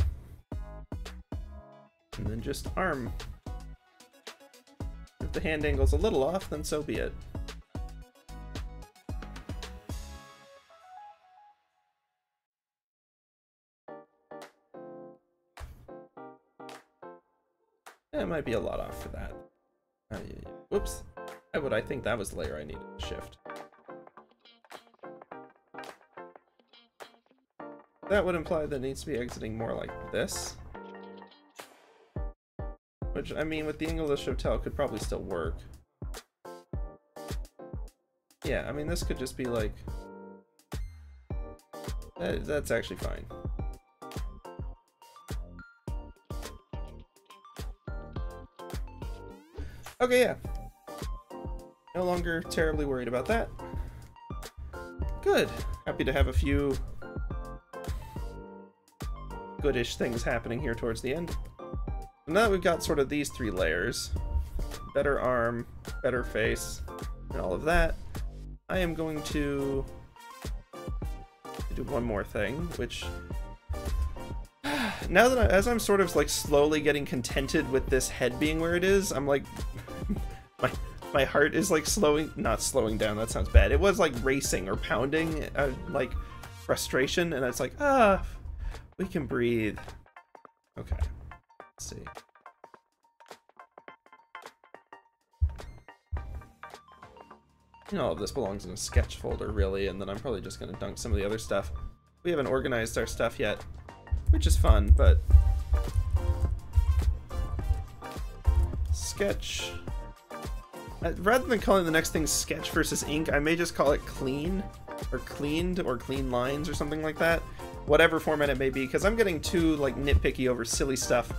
just arm. If the hand angle's a little off, then so be it. It might be a lot off for that. Whoops. Why would I think that was the layer I needed to shift? That would imply that it needs to be exiting more like this. Which, I mean, with the English Hotel could probably still work. Yeah, I mean, this could just be like... That's actually fine. Okay, yeah. No longer terribly worried about that. Good. Happy to have a few goodish things happening here towards the end. Now that we've got sort of these three layers, better arm, better face, and all of that, I am going to do one more thing, which now that as I'm sort of like slowly getting contented with this head being where it is, I'm like my heart is like not slowing down, that sounds bad. It was like racing or pounding, like frustration, and it's like, we can breathe. Okay, let's see. All of this belongs in a sketch folder, really, and then I'm probably just going to dunk some of the other stuff. We haven't organized our stuff yet, which is fun, but... Sketch. Rather than calling the next thing sketch versus ink, I may just call it clean, or cleaned, or clean lines, or something like that. Whatever format it may be, because I'm getting too, like, nitpicky over silly stuff.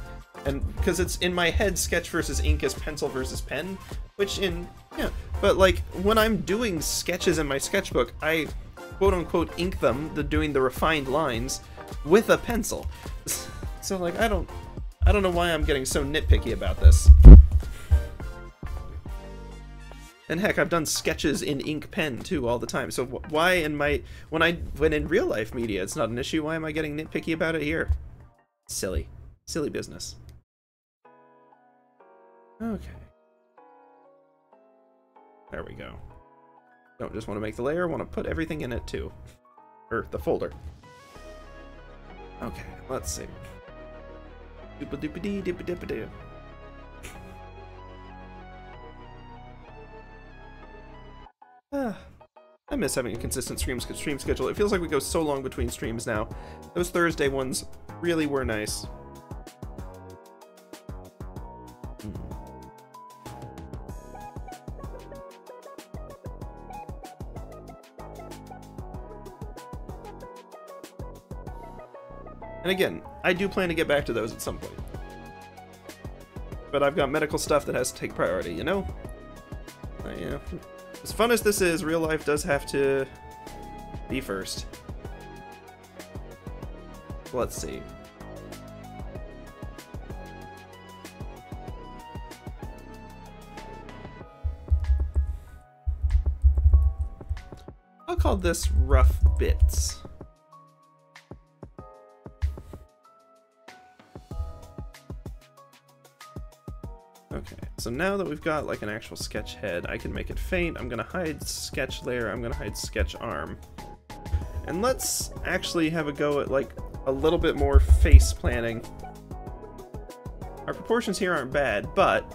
And because it's in my head, sketch versus ink is pencil versus pen, which yeah, but like when I'm doing sketches in my sketchbook, I quote unquote ink them, doing the refined lines with a pencil. So like I don't know why I'm getting so nitpicky about this. And heck, I've done sketches in ink pen too all the time. So why in when in real life media it's not an issue, why am I getting nitpicky about it here? Silly business. Okay. There we go. Don't just want to make the layer, want to put everything in it too. Or the folder. Okay, let's see. Doop-a-doop-a-dee-doop-a-dip-a-doo. I miss having a consistent stream schedule. It feels like we go so long between streams now. Those Thursday ones really were nice. And again, I do plan to get back to those at some point. But I've got medical stuff that has to take priority, you know? Yeah. As fun as this is, real life does have to be first. Let's see. I'll call this rough bits. Okay, so now that we've got like an actual sketch head, I can make it faint. I'm gonna hide sketch layer, I'm gonna hide sketch arm. And let's actually have a go at like a little bit more face planning. Our proportions here aren't bad, but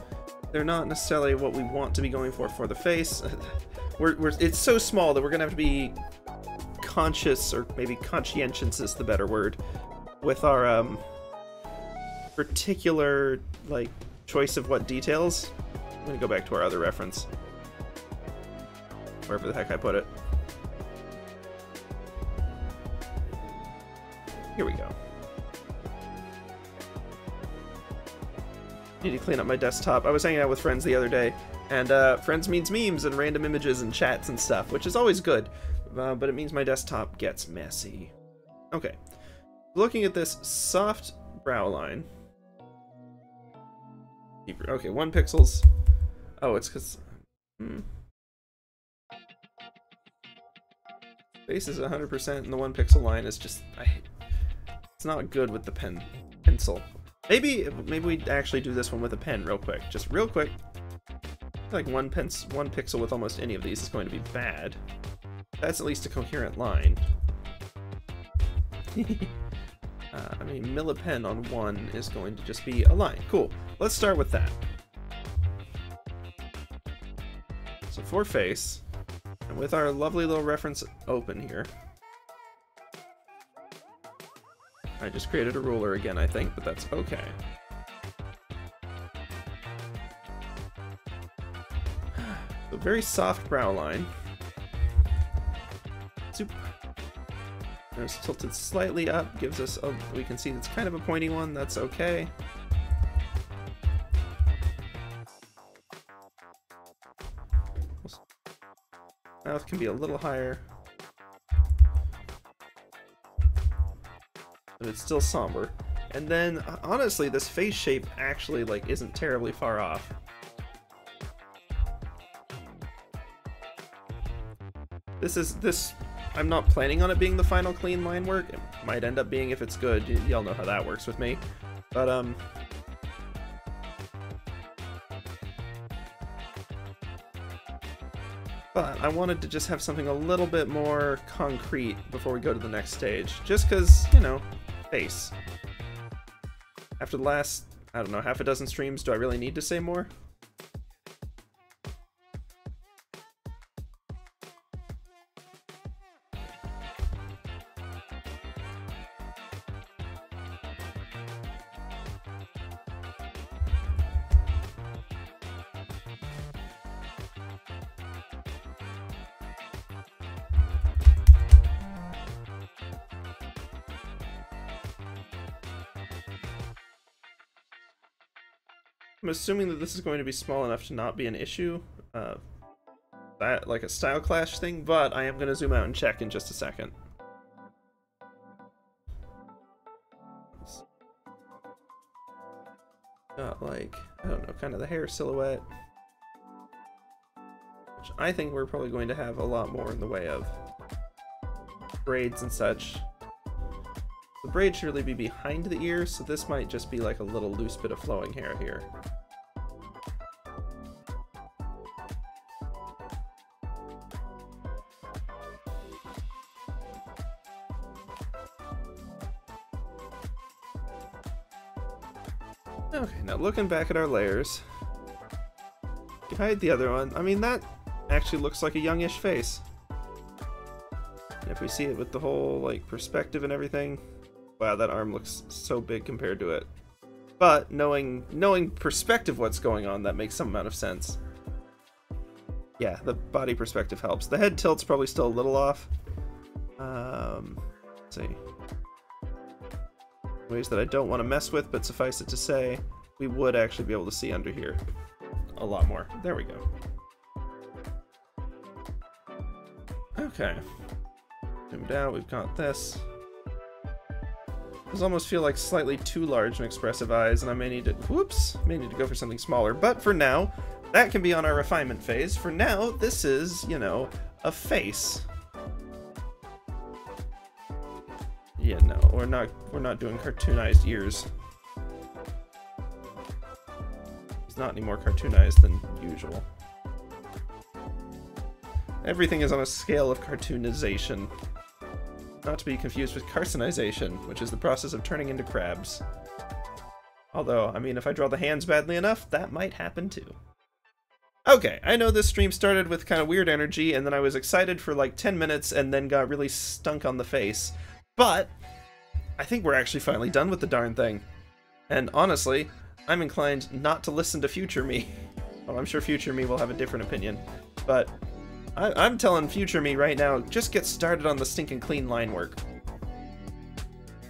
they're not necessarily what we want to be going for the face. It's so small that we're gonna have to be conscious, or maybe conscientious is the better word, with our particular like choice of what details. I'm gonna go back to our other reference, wherever the heck I put it. Here we go. Need to clean up my desktop. I was hanging out with friends the other day, and friends means memes and random images and chats and stuff, which is always good, but it means my desktop gets messy. Okay, looking at this soft brow line. Okay, 1 pixels. Oh, it's because... Face is 100% and the 1 pixel line is just... it's not good with the pencil. Maybe we actually do this one with a pen real quick. Just real quick. Like one pixel with almost any of these is going to be bad. That's at least a coherent line. I mean, millipen on one is going to just be a line. Cool. Let's start with that. So for face, and with our lovely little reference open here. I just created a ruler again, I think, but that's okay. So very soft brow line. Zoop. It's tilted slightly up, gives us a, we can see it's kind of a pointy one, that's okay. Mouth can be a little higher. But it's still somber. And then, honestly, this face shape actually, like, isn't terribly far off. I'm not planning on it being the final clean line work. It might end up being if it's good. Y'all know how that works with me. But, I wanted to just have something a little bit more concrete before we go to the next stage. Just because, you know, face. After the last, I don't know, half a dozen streams, do I really need to say more? I'm assuming that this is going to be small enough to not be an issue, that like a style clash thing, but I am going to zoom out and check in just a second. Got like, I don't know, kind of the hair silhouette, which I think we're probably going to have a lot more in the way of braids and such. The braid should really be behind the ear, so this might just be like a little loose bit of flowing hair here. Okay, now looking back at our layers, you can hide the other one. I mean, that actually looks like a youngish face. And if we see it with the whole like perspective and everything, wow, that arm looks so big compared to it. But knowing perspective what's going on, that makes some amount of sense. Yeah, the body perspective helps. The head tilt's probably still a little off. Let's see. Ways that I don't want to mess with, but suffice it to say, we would actually be able to see under here a lot more. There we go. Okay. Zoomed out, we've got this. Those almost feel like slightly too large and expressive eyes, and I may need to, may need to go for something smaller. But for now, that can be on our refinement phase. For now, this is, you know, a face. Yeah, no, we're not doing cartoonized ears. It's not any more cartoonized than usual. Everything is on a scale of cartoonization. Not to be confused with carcinization, which is the process of turning into crabs. Although, I mean, if I draw the hands badly enough, that might happen too. Okay, I know this stream started with kind of weird energy, and then I was excited for like 10 minutes and then got really stunk on the face. But I think we're actually finally done with the darn thing. And honestly, I'm inclined not to listen to future me. Well, I'm sure future me will have a different opinion. But I'm telling future me right now, just get started on the stinking clean line work.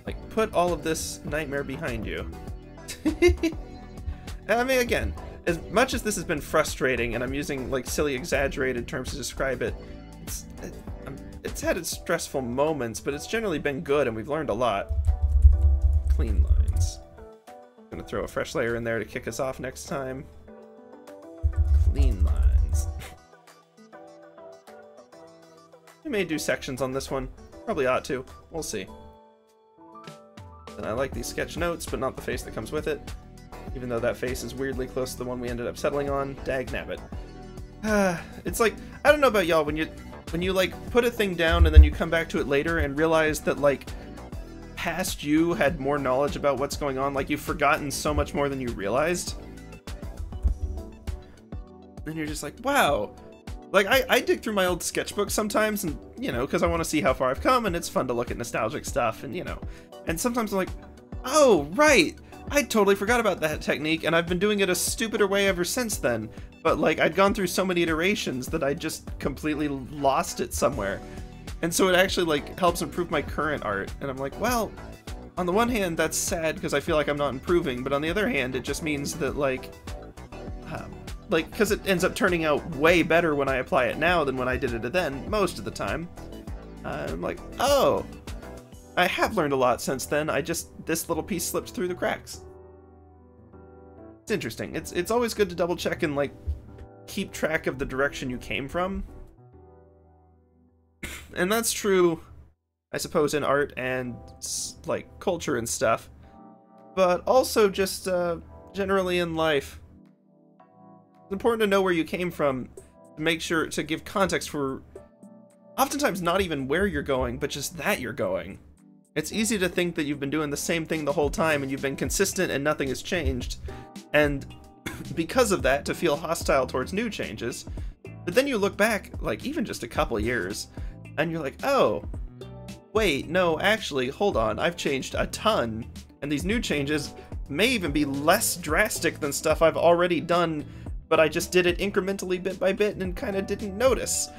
Like, put all of this nightmare behind you. I mean, again, as much as this has been frustrating, and I'm using like silly exaggerated terms to describe it, it's had its stressful moments, but it's generally been good, and we've learned a lot. Clean lines. I'm gonna throw a fresh layer in there to kick us off next time. Clean lines. We may do sections on this one. Probably ought to. We'll see. And I like these sketch notes, but not the face that comes with it. Even though that face is weirdly close to the one we ended up settling on. Dag nabbit. It's like, I don't know about y'all, when you like put a thing down and then you come back to it later and realize that like past you had more knowledge about what's going on, like you've forgotten so much more than you realized. And you're just like, wow. Like, I dig through my old sketchbook sometimes, and, you know, because I want to see how far I've come, and it's fun to look at nostalgic stuff, and, you know. And sometimes I'm like, oh, right, I totally forgot about that technique, and I've been doing it a stupider way ever since then. But, like, I'd gone through so many iterations that I just completely lost it somewhere. And so it actually, like, helps improve my current art. And I'm like, well, on the one hand, that's sad because I feel like I'm not improving, but on the other hand, it just means that, like, because it ends up turning out way better when I apply it now than when I did it then, most of the time. I'm like, oh, I have learned a lot since then. This little piece slipped through the cracks. It's interesting. It's always good to double check and, like, keep track of the direction you came from. And that's true, I suppose, in art and, like, culture and stuff. But also just, generally in life. It's important to know where you came from, to make sure to give context for oftentimes not even where you're going, but just that you're going. It's easy to think that you've been doing the same thing the whole time and you've been consistent and nothing has changed, and because of that to feel hostile towards new changes. But then you look back, like even just a couple years, and you're like, oh, wait, no, actually, hold on, I've changed a ton, and these new changes may even be less drastic than stuff I've already done, but I just did it incrementally bit by bit and kind of didn't notice.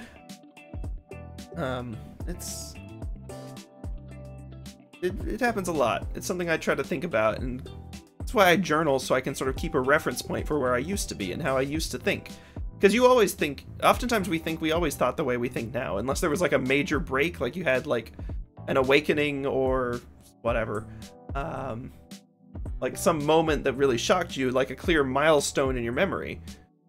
It happens a lot. It's something I try to think about, and that's why I journal, so I can sort of keep a reference point for where I used to be and how I used to think. Because you always think, oftentimes we think we always thought the way we think now, unless there was like a major break, like you had like an awakening or whatever. Like some moment that really shocked you, like a clear milestone in your memory,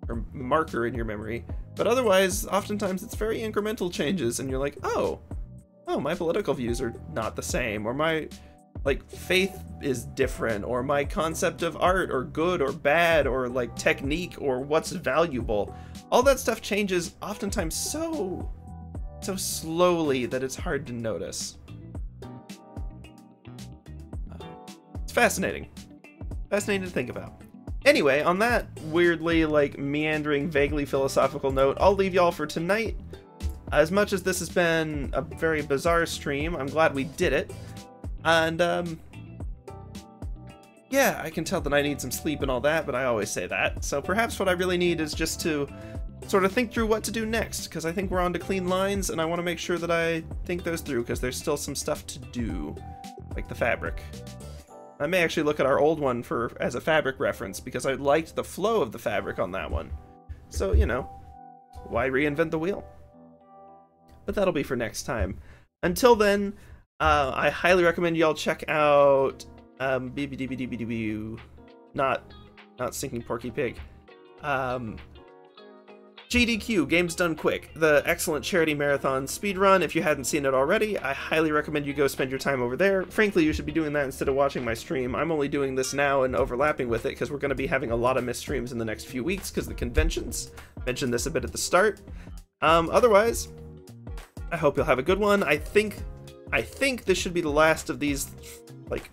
or marker in your memory. But otherwise, oftentimes it's very incremental changes, and you're like, oh, my political views are not the same, or my, like, faith is different, or my concept of art, or good or bad, or like technique, or what's valuable. All that stuff changes oftentimes so slowly that it's hard to notice. It's fascinating. Fascinating to think about. Anyway, on that weirdly, like, meandering, vaguely philosophical note, I'll leave y'all for tonight. As much as this has been a very bizarre stream, I'm glad we did it. And, yeah, I can tell that I need some sleep and all that, but I always say that. So perhaps what I really need is just to sort of think through what to do next, because I think we're on to clean lines, and I want to make sure that I think those through, because there's still some stuff to do, like the fabric. I may actually look at our old one as a fabric reference, because I liked the flow of the fabric on that one. So, you know, why reinvent the wheel? But that'll be for next time. Until then, I highly recommend y'all check out not Stinking Porky Pig. GDQ, Games Done Quick, the excellent charity marathon speedrun. If you hadn't seen it already, I highly recommend you go spend your time over there. Frankly, you should be doing that instead of watching my stream. I'm only doing this now and overlapping with it because we're going to be having a lot of missed streams in the next few weeks because of the conventions. Mentioned this a bit at the start. Otherwise, I hope you'll have a good one. I think this should be the last of these, like,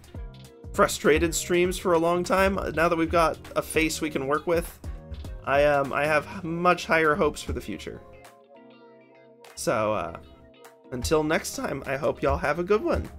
frustrated streams for a long time. Now that we've got a face we can work with, I have much higher hopes for the future. So, until next time, I hope y'all have a good one.